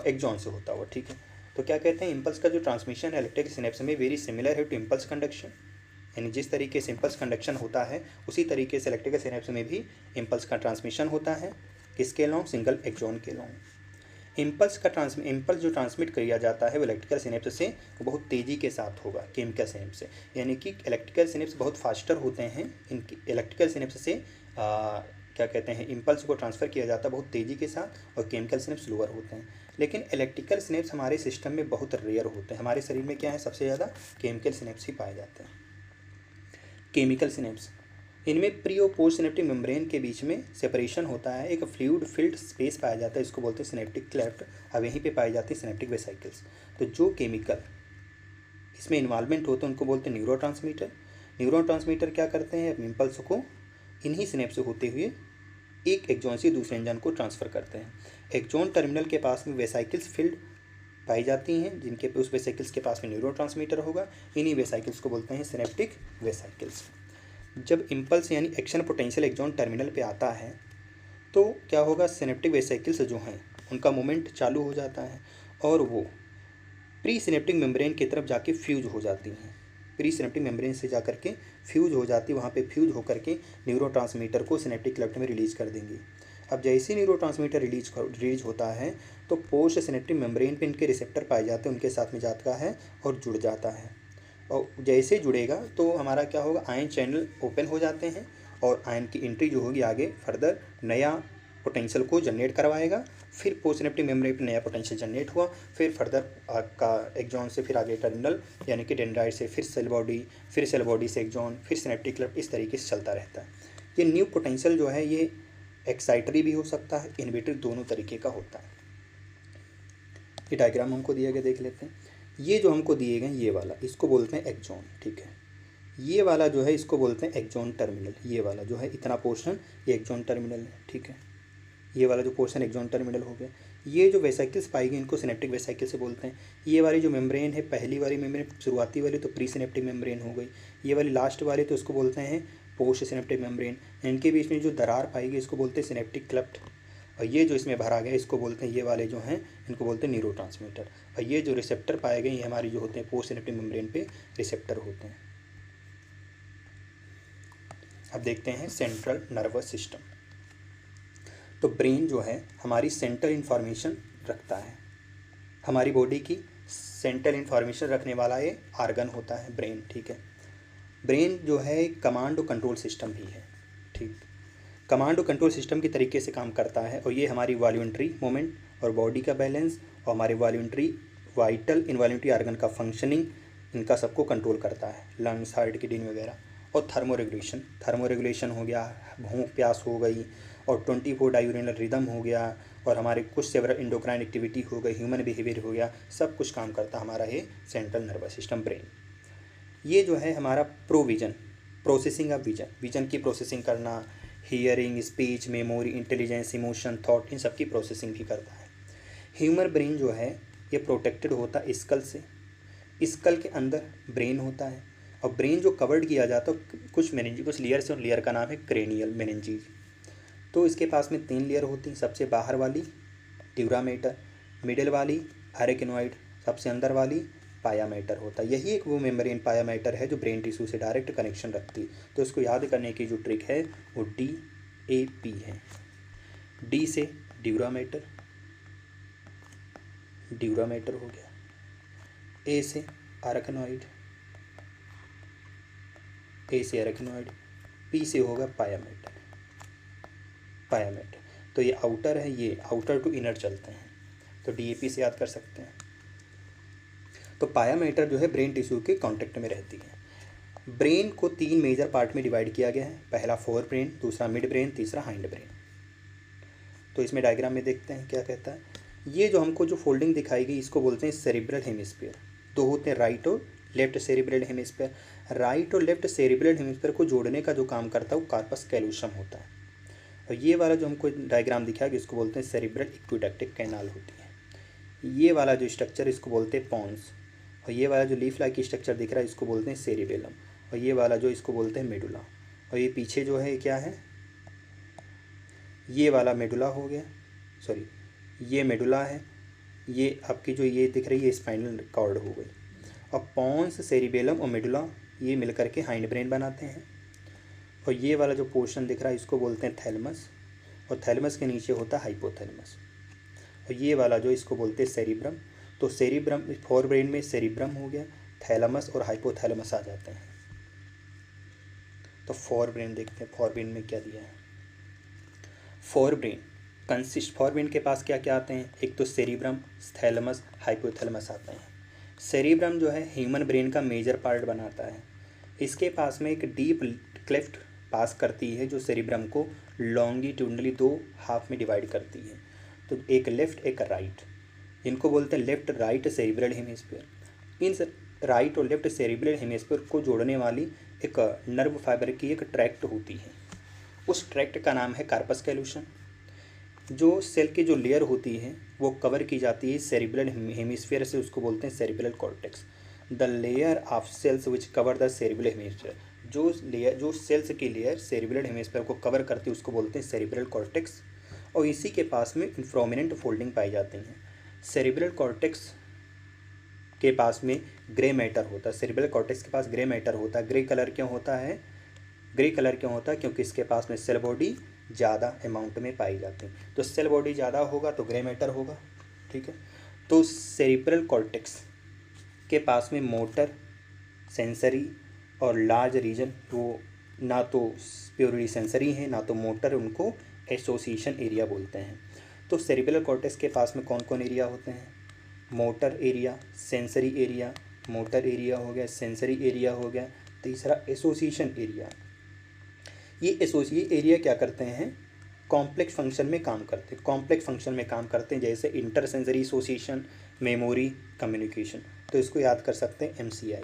एक्सॉन से होता हुआ। ठीक है, तो क्या कहते हैं, इम्पल्स का जो ट्रांसमिशन है इलेक्ट्रिकल सिनेप्स में वेरी सिमिलर है टू इम्पल्स कंडक्शन। यानी जिस तरीके से इम्पल्स कंडक्शन होता है उसी तरीके से इलेक्ट्रिकल सिनेप्स में भी इम्पल्स का ट्रांसमिशन होता है। किसके लॉन्ग? सिंगल एक्सॉन के लॉन्ग। इम्पल्स जो ट्रांसमिट किया जाता है वो इलेक्ट्रिकल सिनेप्स से वो बहुत तेज़ी के साथ होगा केमिकल सिनेप्स से। यानी कि इलेक्ट्रिकल सिनेप्स बहुत फास्टर होते हैं, इनकी इलेक्ट्रिकल सिनेप्स से क्या कहते हैं इम्पल्स को ट्रांसफ़र किया जाता है बहुत तेज़ी के साथ, और केमिकल सिनेप्स स्लोअर होते हैं। लेकिन इलेक्ट्रिकल सिनेप्स हमारे सिस्टम में बहुत रेयर होते हैं। हमारे शरीर में क्या है, सबसे ज़्यादा केमिकल सिनेप्स ही पाए जाते हैं। केमिकल सिनेप्स, इनमें प्री और पोस्ट सिनेप्टिक मेम्ब्रेन के बीच में सेपरेशन होता है, एक फ्लूइड फिल्ड स्पेस पाया जाता है, इसको बोलते हैं सिनेप्टिक क्लेफ्ट। अब यहीं पे पाई जाती है सिनेप्टिक वेसिकल्स। तो जो केमिकल इसमें इन्वॉल्वमेंट होते हैं उनको बोलते हैं न्यूरोट्रांसमीटर। न्यूरोट्रांसमीटर क्या करते हैं, इम्पल्स को इन्हीं सिनेप्स से होते हुए एक एक्सॉन से दूसरे एक्सॉन को ट्रांसफ़र करते हैं। एक्सॉन टर्मिनल के पास में वेसिकल्स फील्ड पाई जाती हैं, जिनके उस वेसिकल्स के पास में न्यूरोट्रांसमीटर होगा। इन्हीं वेसिकल्स को बोलते हैं सिनेप्टिक वेसिकल्स। जब इम्पल्स यानी एक्शन पोटेंशियल एक्सॉन टर्मिनल पे आता है तो क्या होगा, सिनेप्टिक वेसिकल्स जो हैं उनका मूवमेंट चालू हो जाता है और वो प्री सिनेप्टिक मेम्ब्रेन की तरफ जाके फ्यूज हो जाती हैं। प्री सिनेप्टिक मेम्ब्रेन से जा करके फ्यूज हो जाती है, वहाँ पे फ्यूज होकर के न्यूरोट्रांसमीटर को सिनेप्टिक क्लेफ्ट में रिलीज़ कर देंगी। अब जैसे ही न्यूरोट्रांसमीटर रिलीज होता है तो पोस्ट सिनेप्टिक मेम्ब्रेन पे इनके रिसेप्टर पाए जाते हैं, उनके साथ में जाता है और जुड़ जाता है। और जैसे जुड़ेगा तो हमारा क्या होगा, आयन चैनल ओपन हो जाते हैं और आयन की एंट्री जो होगी आगे फर्दर नया पोटेंशियल को जनरेट करवाएगा। फिर पोस्ट सिनेप्टिक मेम्ब्रेन पे नया पोटेंशियल जनरेट हुआ, फिर फर्दर का एक्सॉन से फिर आगे टर्मिनल यानी कि डेंड्राइट से फिर सेल बॉडी, फिर सेल बॉडी से एक्सॉन, फिर सिनेप्टिक क्लेफ्ट, इस तरीके से चलता रहता है। ये न्यू पोटेंशियल जो है ये एक्साइटरी भी हो सकता है, इनहिबिटरी, दोनों तरीके का होता है। ये डायग्राम हमको दिया गया देख लेते हैं। ये जो हमको दिए गए ये वाला इसको बोलते हैं एक्सॉन। ठीक है, ये वाला जो है इसको बोलते हैं एक्सॉन टर्मिनल। ये वाला जो है इतना पोर्शन ये एक्सॉन टर्मिनल है। ठीक है, ये वाला जो पोर्शन एक्सॉन टर्मिनल हो गया। ये जो वेसिकल्स पाई गई इनको सिनेप्टिक वेसिकल से बोलते हैं। ये वाली जो मेम्ब्रेन है, पहली वाली मेम्ब्रेन शुरुआती वाली तो प्री सिनेप्टिक मेम्ब्रेन हो गई, ये वाली लास्ट वाली तो उसको बोलते हैं पोस्ट सिनेप्टिक मेम्ब्रेन। इनके बीच में जो दरार पाई गई इसको बोलते हैं सिनेप्टिक क्लेफ्ट। और ये जो इसमें भरा गया इसको बोलते हैं, ये वाले जो हैं इनको बोलते हैं न्यूरोट्रांसमीटर। और ये जो रिसेप्टर पाए गए ये हमारी जो होते हैं पोस्ट सिनेप्टिक मेम्ब्रेन पे रिसेप्टर होते हैं। अब देखते हैं सेंट्रल नर्वस सिस्टम। तो ब्रेन जो है हमारी सेंट्रल इन्फॉर्मेशन रखता है, हमारी बॉडी की सेंट्रल इन्फॉर्मेशन रखने वाला ये आर्गन होता है ब्रेन। ठीक है, ब्रेन जो है कमांड और कंट्रोल सिस्टम भी है। ठीक, कमांड और कंट्रोल सिस्टम की तरीके से काम करता है और ये हमारी वॉल्यूंटरी मूवमेंट और बॉडी का बैलेंस और हमारे वॉल्यूंटरी वाइटल इनवॉल्यूंटरी आर्गन का फंक्शनिंग, इनका सबको कंट्रोल करता है, लंग्स, हार्ट, किडनी वगैरह। और थर्मो रेगुलेशन हो गया, भूख प्यास हो गई, और 24 डायूरिनल रिदम हो गया, और हमारे कुछ सेवरल इंडोक्राइन एक्टिविटी हो गई, ह्यूमन बिहेवियर हो गया, सब कुछ काम करता हमारा ये सेंट्रल नर्वस सिस्टम ब्रेन। ये जो है हमारा provision, processing of vision, vision की प्रोसेसिंग करना, hearing, speech, memory, intelligence, emotion, thought, इन सब की प्रोसेसिंग भी करता है। ह्यूमन ब्रेन जो है ये प्रोटेक्टेड होता है स्कल से। स्कल के अंदर ब्रेन होता है और ब्रेन जो कवर्ड किया जाता है कुछ मेनिंजी कुछ लेयर से, उन लेयर का नाम है क्रेनियल मेनिंजीज। तो इसके पास में 3 लेयर होती हैं। सबसे बाहर वाली ड्यूरा मैटर, मिडिल वाली अरेकिनोइड, सबसे अंदर वाली पाया मैटर होता है। यही एक वो मेम्ब्रेन पाया मैटर है जो ब्रेन टिश्यू से डायरेक्ट कनेक्शन रखती है। तो इसको याद करने की जो ट्रिक है वो DAP है। डी से ड्यूरा मैटर, ड्यूरा मैटर हो गया। ए से अरेकिनोइड, ए से अरेकिनोइड। पी से होगा पाया मैटर, पाया मैटर। तो ये आउटर है, ये आउटर टू इनर चलते हैं, तो DAP से याद कर सकते हैं। तो पाया मैटर जो है ब्रेन टिश्यू के कांटेक्ट में रहती है। ब्रेन को 3 मेजर पार्ट में डिवाइड किया गया है। पहला फोर ब्रेन, दूसरा मिड ब्रेन, तीसरा हाइंड ब्रेन। तो इसमें डायग्राम में देखते हैं क्या कहता है। ये जो हमको जो फोल्डिंग दिखाई गई इसको बोलते हैं सेरिब्रल हेमिस्फीयर। 2 होते हैं, राइट और लेफ्ट सेरिब्रल हेमिस्फीयर। राइट और लेफ्ट सेरिब्रल हेमिस्फीयर को जोड़ने का जो काम करता है वो कार्पस कैल्यूसम होता है। और ये वाला जो हमको डायग्राम दिखा है इसको बोलते हैं सेरिब्रल एक्विडक्टिक कैनाल होती है। ये वाला जो स्ट्रक्चर इसको बोलते हैं पॉन्स। और ये वाला जो लीफ लाइक स्ट्रक्चर दिख रहा है इसको बोलते हैं सेरिबेलम। और ये वाला जो इसको बोलते हैं मेडुला। और ये पीछे जो है क्या है, ये वाला मेडुला हो गया, सॉरी ये मेडुला है। ये आपकी जो ये दिख रही है स्पाइनल कॉर्ड हो गई। और पॉन्स, सेरिबेलम और मेडुला ये मिलकर के हाइंड ब्रेन बनाते हैं। और ये वाला जो पोर्शन दिख रहा है इसको बोलते हैं थैलमस। और थैलमस के नीचे होता है हाइपोथैलमस। और ये वाला जो इसको बोलते हैं सेरिब्रम। तो सेरिब्रम फोर ब्रेन में सेरिब्रम हो गया, थैलमस और हाइपोथैलमस आ जाते हैं। तो फोर ब्रेन देखते हैं, फोर ब्रेन में क्या दिया है। फोर ब्रेन के पास क्या क्या आते हैं, एक तो सेरिब्रम, थैलमस, हाइपोथैलमस आते हैं। सेरिब्रम जो है ह्यूमन ब्रेन का मेजर पार्ट बनाता है। इसके पास में एक डीप क्लेफ्ट पास करती है जो सेरिब्रम को लॉन्गिट्यूडनली 2 हाफ में डिवाइड करती है। तो एक लेफ्ट एक राइट, इनको बोलते हैं left right cerebral hemisphere. In right और लेफ्ट सेरिब्रल हेमिस्फीयर को जोड़ने वाली एक नर्व फाइबर की एक ट्रैक्ट होती है। उस ट्रैक्ट का नाम है कार्पस कैल्यूसम। जो सेल की जो लेयर होती है वो कवर की जाती है सेरिब्रल हेमिस्फीयर से, उसको बोलते हैं cerebral cortex. The layer of cells which cover the cerebral hemisphere, जो सेल्स की लेयर सेरिब्रल हेमिस्फीयर को कवर करती है उसको बोलते हैं सेरिब्रल कॉर्टेक्स। और इसी के पास में इन्फ्रोमिनेंट फोल्डिंग पाई जाती हैं। सेरिब्रल कॉर्टेक्स के पास में ग्रे मैटर होता है। सेरिब्रल कॉर्टेक्स के पास ग्रे मैटर होता है। ग्रे कलर क्यों होता है, ग्रे कलर क्यों होता है, क्योंकि इसके पास में सेल बॉडी ज़्यादा अमाउंट में पाई जाती है। तो सेल बॉडी ज़्यादा होगा तो ग्रे मैटर होगा, ठीक है। तो सेरिब्रल कॉर्टेक्स के पास में मोटर, सेंसरी और लार्ज रीजन, वो ना तो प्योरली सेंसरी है ना तो मोटर, उनको एसोसिएशन एरिया बोलते हैं। तो सेरिब्रल कॉर्टेक्स के पास में कौन कौन एरिया होते हैं, motor area, sensory area, motor area हो गया, सेंसरी एरिया हो गया, तीसरा एसोसिएशन एरिया। ये एसोसिएट एरिया क्या करते हैं, कॉम्प्लेक्स फंक्शन में काम करते हैं। कॉम्प्लेक्स फंक्शन में काम करते हैं जैसे inter sensory association, memory, communication. तो इसको याद कर सकते हैं MCI।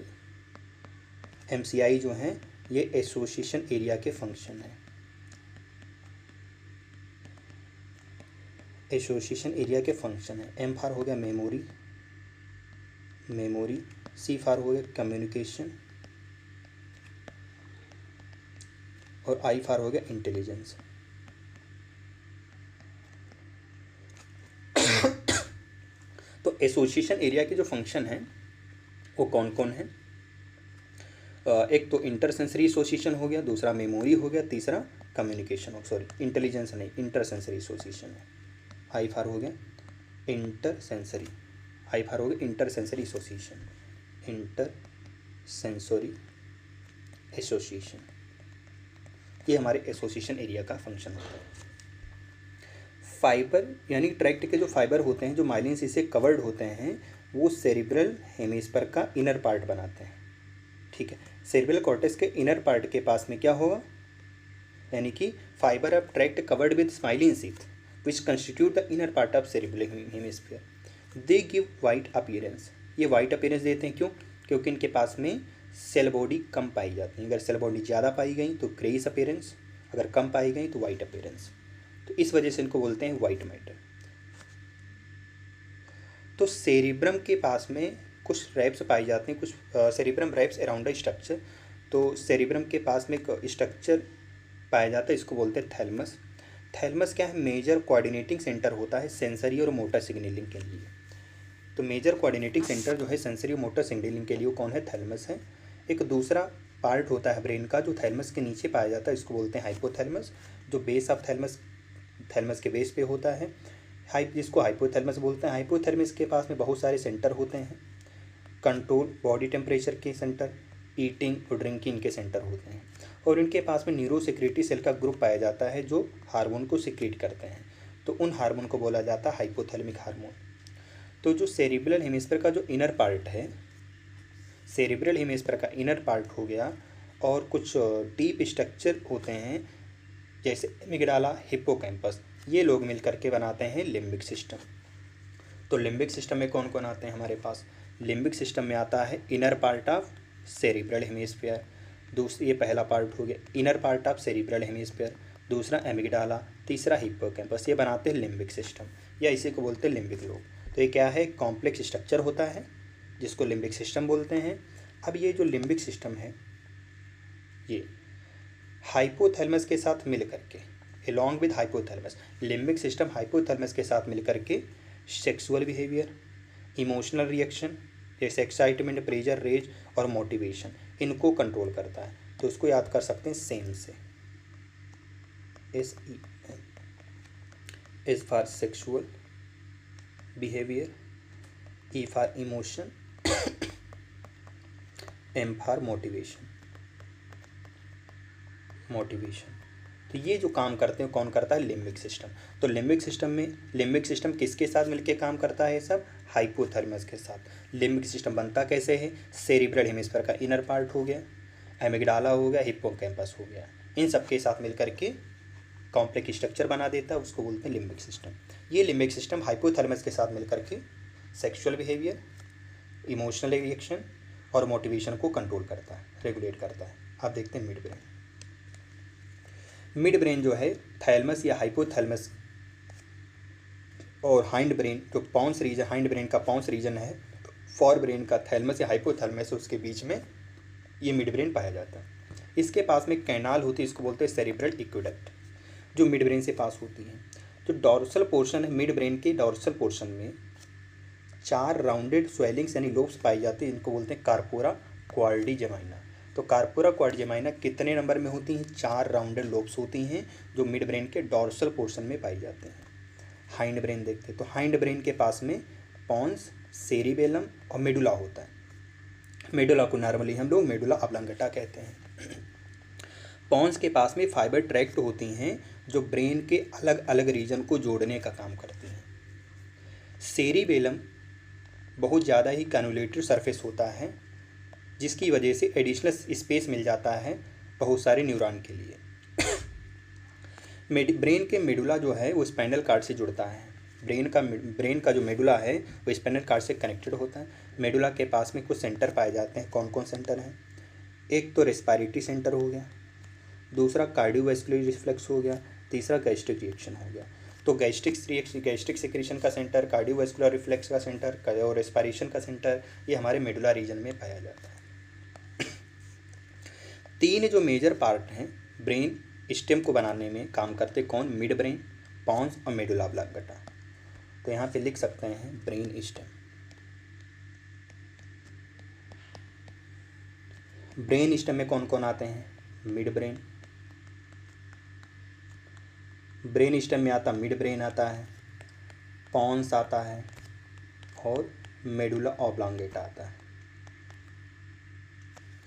MCI जो हैं ये एसोसिएशन एरिया के फंक्शन हैं। एसोसिएशन एरिया के फंक्शन है। M फॉर हो गया मेमोरी, मेमोरी। C फॉर हो गया कम्युनिकेशन और I फॉर हो गया इंटेलिजेंस। तो एसोसिएशन एरिया के जो फंक्शन हैं वो कौन कौन है, एक तो इंटरसेंसरी एसोसिएशन हो गया, दूसरा मेमोरी हो गया, तीसरा कम्युनिकेशन हो, सॉरी इंटेलिजेंस नहीं, इंटरसेंसरी एसोसिएशन है। आई फार हो गया इंटर सेंसरी, आई फार हो गया inter sensory association, inter sensory association. ये हमारे एसोसिएशन एरिया का फंक्शन होता है। फाइबर यानी ट्रैक्ट के जो फाइबर होते हैं जो माइलिन सी से कवर्ड होते हैं वो सेरिब्रल हेमिस्फीयर का इनर पार्ट बनाते हैं, ठीक है। सेरिब्रल कॉर्टेक्स के इनर पार्ट के पास में क्या होगा, यानी कि fibre of tract covered with myelin sheath which constitute the inner part of cerebral hemisphere. They give white appearance. ये वाइट अपीयरेंस देते हैं क्यों, क्योंकि इनके पास में सेल बॉडी कम पाई जाती है। अगर सेल बॉडी ज़्यादा पाई गई तो ग्रेइश अपीयरेंस, अगर कम पाई गई तो वाइट अपीयरेंस। तो इस वजह से इनको बोलते हैं वाइट मैटर। तो सेरिब्रम के पास में कुछ रैप्स पाई जाते हैं, कुछ cerebrum wraps around the structure. तो सेरिब्रम के पास में एक स्ट्रक्चर पाया जाता है, इसको बोलते हैं थैलमस। थैलमस क्या है, मेजर कोऑर्डिनेटिंग सेंटर होता है सेंसरी और मोटर सिग्नलिंग के लिए। तो मेजर कोऑर्डिनेटिंग सेंटर जो है सेंसरी और मोटर सिग्नलिंग के लिए वो कौन है, थैलमस है। एक दूसरा पार्ट होता है ब्रेन का जो थैलमस के नीचे पाया जाता है, इसको बोलते हैं हाइपोथैलमस, जो बेस ऑफ थैलमस के बेस पे होता है, जिसको हाइपोथैलमस बोलते हैं। हाइपोथैलमस के पास में बहुत सारे सेंटर होते हैं, कंट्रोल बॉडी टेम्परेचर के सेंटर, ईटिंग और ड्रिंकिंग के सेंटर होते हैं। और इनके पास में न्यूरो सिक्रेटरी सेल का ग्रुप पाया जाता है जो हार्मोन को सिक्रेट करते हैं। तो उन हार्मोन को बोला जाता है हाइपोथैलेमिक हार्मोन। तो जो सेरिब्रल हेमिस्फीयर का जो इनर पार्ट है, सेरिब्रल हेमिस्फीयर का इनर पार्ट हो गया, और कुछ डीप स्ट्रक्चर होते हैं जैसे एमिग्डाला, हिप्पोकैम्पस, ये लोग मिल करके बनाते हैं लिम्बिक सिस्टम। तो लिम्बिक सिस्टम में कौन कौन आते हैं हमारे पास, लिम्बिक सिस्टम में आता है inner part of cerebral hemisphere, दूसरी, ये पहला पार्ट हो गया inner part of cerebral hemisphere, दूसरा एमिग्डाला, तीसरा हिप्पोकैम्पस, ये बनाते हैं लिम्बिक सिस्टम, या इसी को बोलते हैं लिम्बिक लोब। तो ये क्या है, कॉम्प्लेक्स स्ट्रक्चर होता है जिसको लिम्बिक सिस्टम बोलते हैं। अब ये जो लिम्बिक सिस्टम है ये हाइपोथैलेमस के साथ मिल करके, along with hypothalamus, limbic system hypothalamus के साथ मिल करके सेक्सुअल बिहेवियर, इमोशनल रिएक्शन जैसे एक्साइटमेंट, प्रेजर, रेज और मोटिवेशन, इनको कंट्रोल करता है। तो इसको याद कर सकते हैं सेम से, SEN, S for sexual behaviour, E for emotion, M for motivation. तो ये जो काम करते हैं कौन करता है, लिम्बिक सिस्टम। तो लिम्बिक सिस्टम किसके साथ मिलके काम करता है, सब हाइपोथैलेमस के साथ। लिम्बिक सिस्टम बनता कैसे है, सेरिब्रल हेमिस्फीयर का इनर पार्ट हो गया, एमिग्डाला हो गया, हिप्पोकैम्पस हो गया, इन सब के साथ मिल करके कॉम्प्लेक्स स्ट्रक्चर बना देता है, उसको बोलते हैं लिम्बिक सिस्टम। ये लिम्बिक सिस्टम हाइपोथैलेमस के साथ मिल करके सेक्सुअल बिहेवियर, इमोशनल रिएक्शन और मोटिवेशन को कंट्रोल करता है, रेगुलेट करता है। आप देखते हैं मिड ब्रेन। मिड ब्रेन जो है थैलमस या हाइपोथैलेमस और हाइंड ब्रेन, जो पॉन्स रीजन, हाइंड ब्रेन का पॉन्स रीजन है, फॉर ब्रेन का थैलमस या हाइपोथैलेमस, उसके बीच में ये मिड ब्रेन पाया जाता है। इसके पास में कैनाल होती है, इसको बोलते हैं सेरिब्रल एक्वेडक्ट, जो मिड ब्रेन से पास होती है। जो डॉर्सल पोर्शन है मिड ब्रेन के, डॉर्सल पोर्शन में 4 राउंडेड स्वेलिंग्स यानी लोब्स पाई जाती है, इनको बोलते हैं कार्पोरा क्वाड्रिजेमाइना। तो कार्पोरा क्वाड्रिजेमाइना कितने नंबर में होती हैं, 4 राउंडेड लोब्स होती हैं जो मिड ब्रेन के डॉर्सल पोर्शन में पाई जाते हैं। हाइंड ब्रेन देखते हैं, तो हाइंड ब्रेन के पास में पॉन्स, सेरिबेलम और मेडुला होता है। मेडुला को नॉर्मली हम लोग मेडुला ऑब्लांगेटा कहते हैं। पॉन्स के पास में फाइबर ट्रैक्ट होती हैं जो ब्रेन के अलग अलग रीजन को जोड़ने का काम करती हैं। सेरिबेलम बहुत ज़्यादा ही कन्वोल्यूटेड सरफेस होता है, जिसकी वजह से एडिशनल स्पेस मिल जाता है बहुत सारे न्यूरॉन के लिए। ब्रेन के मेडुला जो है वो स्पाइनल कार्ड से जुड़ता है। ब्रेन का जो मेडुला है वो स्पाइनल कार्ड से कनेक्टेड होता है। मेडुला के पास में कुछ सेंटर पाए जाते हैं, कौन कौन सेंटर हैं, एक तो रेस्पिरेटरी सेंटर हो गया, दूसरा कार्डियोवैस्कुलर रिफ्लेक्स हो गया, तीसरा गैस्ट्रिक रिएक्शन हो गया। तो गैस्ट्रिक सेक्रेशन का सेंटर, कार्डियोवैस्कुलर रिफ्लेक्स का सेंटर और रेस्पिरेशन का सेंटर, ये हमारे मेडुला रीजन में पाया जाता है। 3 जो मेजर पार्ट हैं ब्रेन स्टेम को बनाने में काम करते, कौन, मिड ब्रेन, पॉन्स और मेडुला ऑब्लांगेटा। तो यहाँ पे लिख सकते हैं ब्रेन स्टेम। ब्रेन स्टेम में कौन कौन आते हैं, मिड ब्रेन, ब्रेन स्टेम में आता मिड ब्रेन आता है, पॉन्स आता है और मेडुला ऑब्लांगेटा आता है,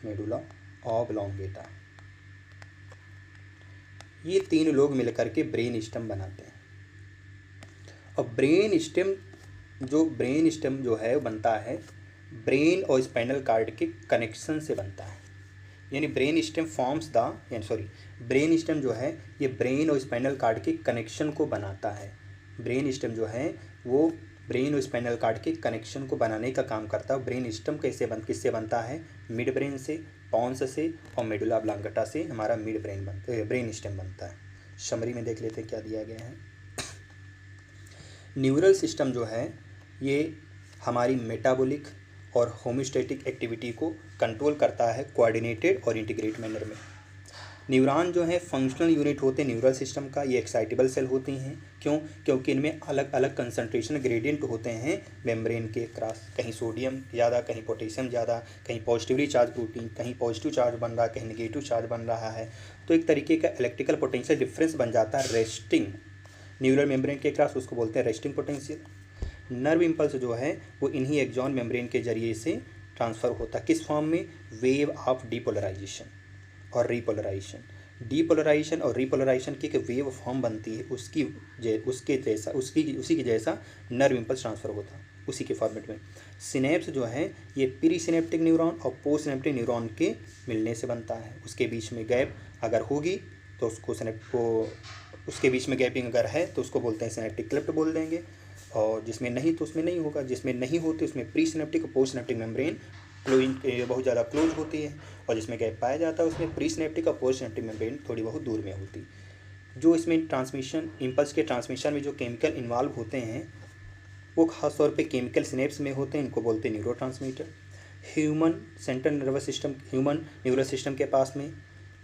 मेडुला ऑब्लांगेटा। ये 3 लोग मिलकर के ब्रेन स्टेम बनाते हैं। और ब्रेन स्टेम जो है वो बनता है ब्रेन और स्पाइनल कार्ड के कनेक्शन से बनता है। यानी ब्रेन स्टेम जो है ये ब्रेन और स्पाइनल कार्ड के कनेक्शन को बनाता है। ब्रेन स्टेम जो है वो ब्रेन और स्पाइनल कार्ड के कनेक्शन को बनाने का काम करता है। ब्रेन स्टेम किससे बनता है, मिड ब्रेन से, पॉन्स से और मेडुला ऑब्लांगेटा से हमारा ब्रेन स्टेम बनता है। समरी में देख लेते हैं क्या दिया गया है। न्यूरल सिस्टम जो है ये हमारी मेटाबॉलिक और होम्योस्टैटिक एक्टिविटी को कंट्रोल करता है कोऑर्डिनेटेड और इंटीग्रेट मैनर में। न्यूरॉन जो है फंक्शनल यूनिट होते हैं न्यूरल सिस्टम का, ये एक्साइटेबल सेल होती हैं। क्यों? क्योंकि इनमें अलग अलग कंसंट्रेशन ग्रेडियंट होते हैं मेम्ब्रेन के क्रॉस, कहीं सोडियम ज़्यादा, कहीं पोटेशियम ज़्यादा, कहीं पॉजिटिवली चार्ज प्रोटीन, कहीं पॉजिटिव चार्ज बन रहा है, कहीं नेगेटिव चार्ज बन रहा है। तो एक तरीके का इलेक्ट्रिकल पोटेंशियल डिफरेंस बन जाता है रेस्टिंग न्यूरल मेम्ब्रेन के क्रॉस, उसको बोलते हैं रेस्टिंग पोटेंशियल। नर्व इम्पल्स जो है वो इन्हीं एक्सॉन मेम्ब्रेन के जरिए से ट्रांसफ़र होता है। किस फॉर्म में? वेव ऑफ डीपोलराइजेशन और रीपोलराइजेशन। डीपोलराइजेशन और रीपोलराइजेशन की एक वेव फॉर्म बनती है, उसी के जैसा नर्व इम्पल्स ट्रांसफ़र होता है, उसी के फॉर्मेट में। सिनेप्स जो है ये प्री सिनेप्टिक न्यूरॉन और पोस्ट सिनेप्टिक न्यूरॉन के मिलने से बनता है। उसके बीच में गैप अगर होगी तो उसके बीच में गैपिंग अगर है तो उसको बोलते हैं सिनेप्टिक क्लेफ्ट बोल देंगे, और जिसमें नहीं तो उसमें नहीं होगा। जिसमें नहीं होती उसमें प्री सिनेप्टिक और पोस्ट सिनेप्टिक मेम्ब्रेन बहुत ज़्यादा क्लोज होती है, और जिसमें गैप पाया जाता है उसमें प्री सिनेप्टिक और पोस्ट सिनेप्टिक मेम्ब्रेन थोड़ी बहुत दूर में होती है। जो इसमें ट्रांसमिशन इम्पल्स के ट्रांसमिशन में जो केमिकल इन्वॉल्व होते हैं वो खासतौर पे केमिकल सिनेप्स में होते हैं, इनको बोलते हैं न्यूरोट्रांसमीटर। ह्यूमन न्यूरल सिस्टम के पास में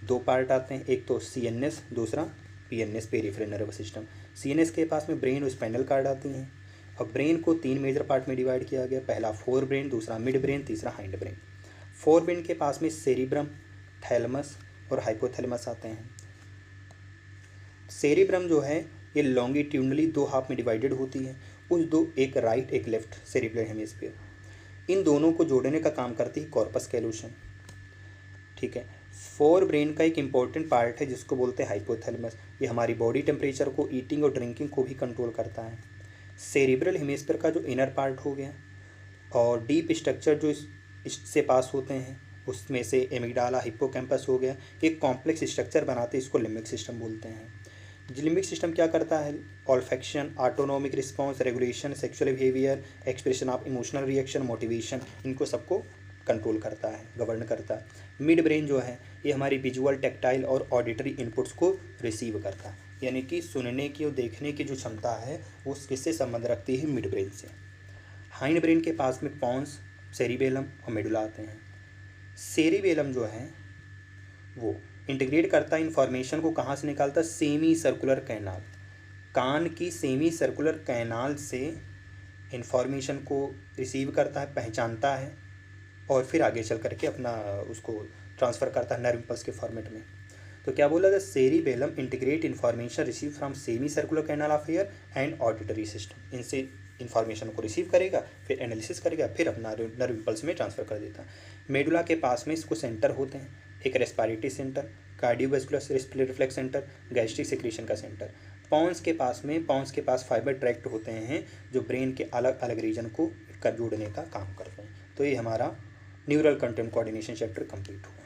दो पार्ट आते हैं, एक तो CNS, दूसरा PNS peripheral nervous system. CNS के पास में ब्रेन और स्पाइनल कार्ड आती हैं। अब ब्रेन को 3 मेजर पार्ट में डिवाइड किया गया, पहला फोर ब्रेन, दूसरा मिड ब्रेन, तीसरा हाइंड ब्रेन। फोर ब्रेन के पास में सेरिब्रम, थैलमस और हाइपोथैलेमस आते हैं। सेरिब्रम जो है ये लॉन्गिट्यूडनली 2 हाफ में डिवाइडेड होती है, एक राइट एक लेफ्ट सेरिब्रल हेमिस्फीयर। इन दोनों को जोड़ने का काम करती है कॉर्पस कैलोशन। ठीक है। फोर ब्रेन का एक इम्पॉर्टेंट पार्ट है जिसको बोलते हैं हाइपोथैलेमस, ये हमारी बॉडी टेम्परेचर को, ईटिंग और ड्रिंकिंग को भी कंट्रोल करता है। सेरिब्रल हेमिस्फीयर का जो इनर पार्ट हो गया और डीप स्ट्रक्चर जो इससे पास होते हैं उसमें से एमिगडाला, हिप्पोकैम्पस हो गया, एक कॉम्प्लेक्स स्ट्रक्चर बनाते हैं, इसको लिम्बिक सिस्टम बोलते हैं। लिम्बिक सिस्टम क्या करता है? Olfaction, autonomic response, regulation, sexual behaviour, expression of emotional reaction, motivation, इनको सबको कंट्रोल करता है, गवर्न करता है। मिड ब्रेन जो है ये हमारी विजुअल, टेक्टाइल और ऑडिटरी इनपुट्स को रिसीव करता है, यानी कि सुनने की और देखने की जो क्षमता है वो किससे संबंध रखती है? मिड ब्रेन से। हाइंड ब्रेन के पास में पॉन्स, सेरिबेलम और मेडुला आते हैं। सेरिबेलम जो है वो इंटीग्रेट करता है इन्फॉर्मेशन को, कहाँ से निकालता है? सेमी सर्कुलर कैनाल, कान की सेमी सर्कुलर कैनाल से इन्फॉर्मेशन को रिसीव करता है, पहचानता है और फिर आगे चल करके अपना उसको ट्रांसफ़र करता है नर्व इम्पल्स के फॉर्मेट में। तो क्या बोला था? Cerebellum integrate information receive from semi circular canal of year and auditory system. इनसे इन्फॉर्मेशन को रिसीव करेगा, फिर एनालिसिस करेगा, फिर अपना नर्व इम्पल्स में ट्रांसफ़र कर देता है। मेडुला के पास में इसको सेंटर होते हैं, एक respiratory centre, cardiovascular reflex centre, gastric secretion का सेंटर। पॉन्स के पास फाइबर ट्रैक्ट होते हैं जो ब्रेन के अलग अलग रीजन को जोड़ने का काम करते हैं। तो ये हमारा neural content coordination chapter complete हुआ।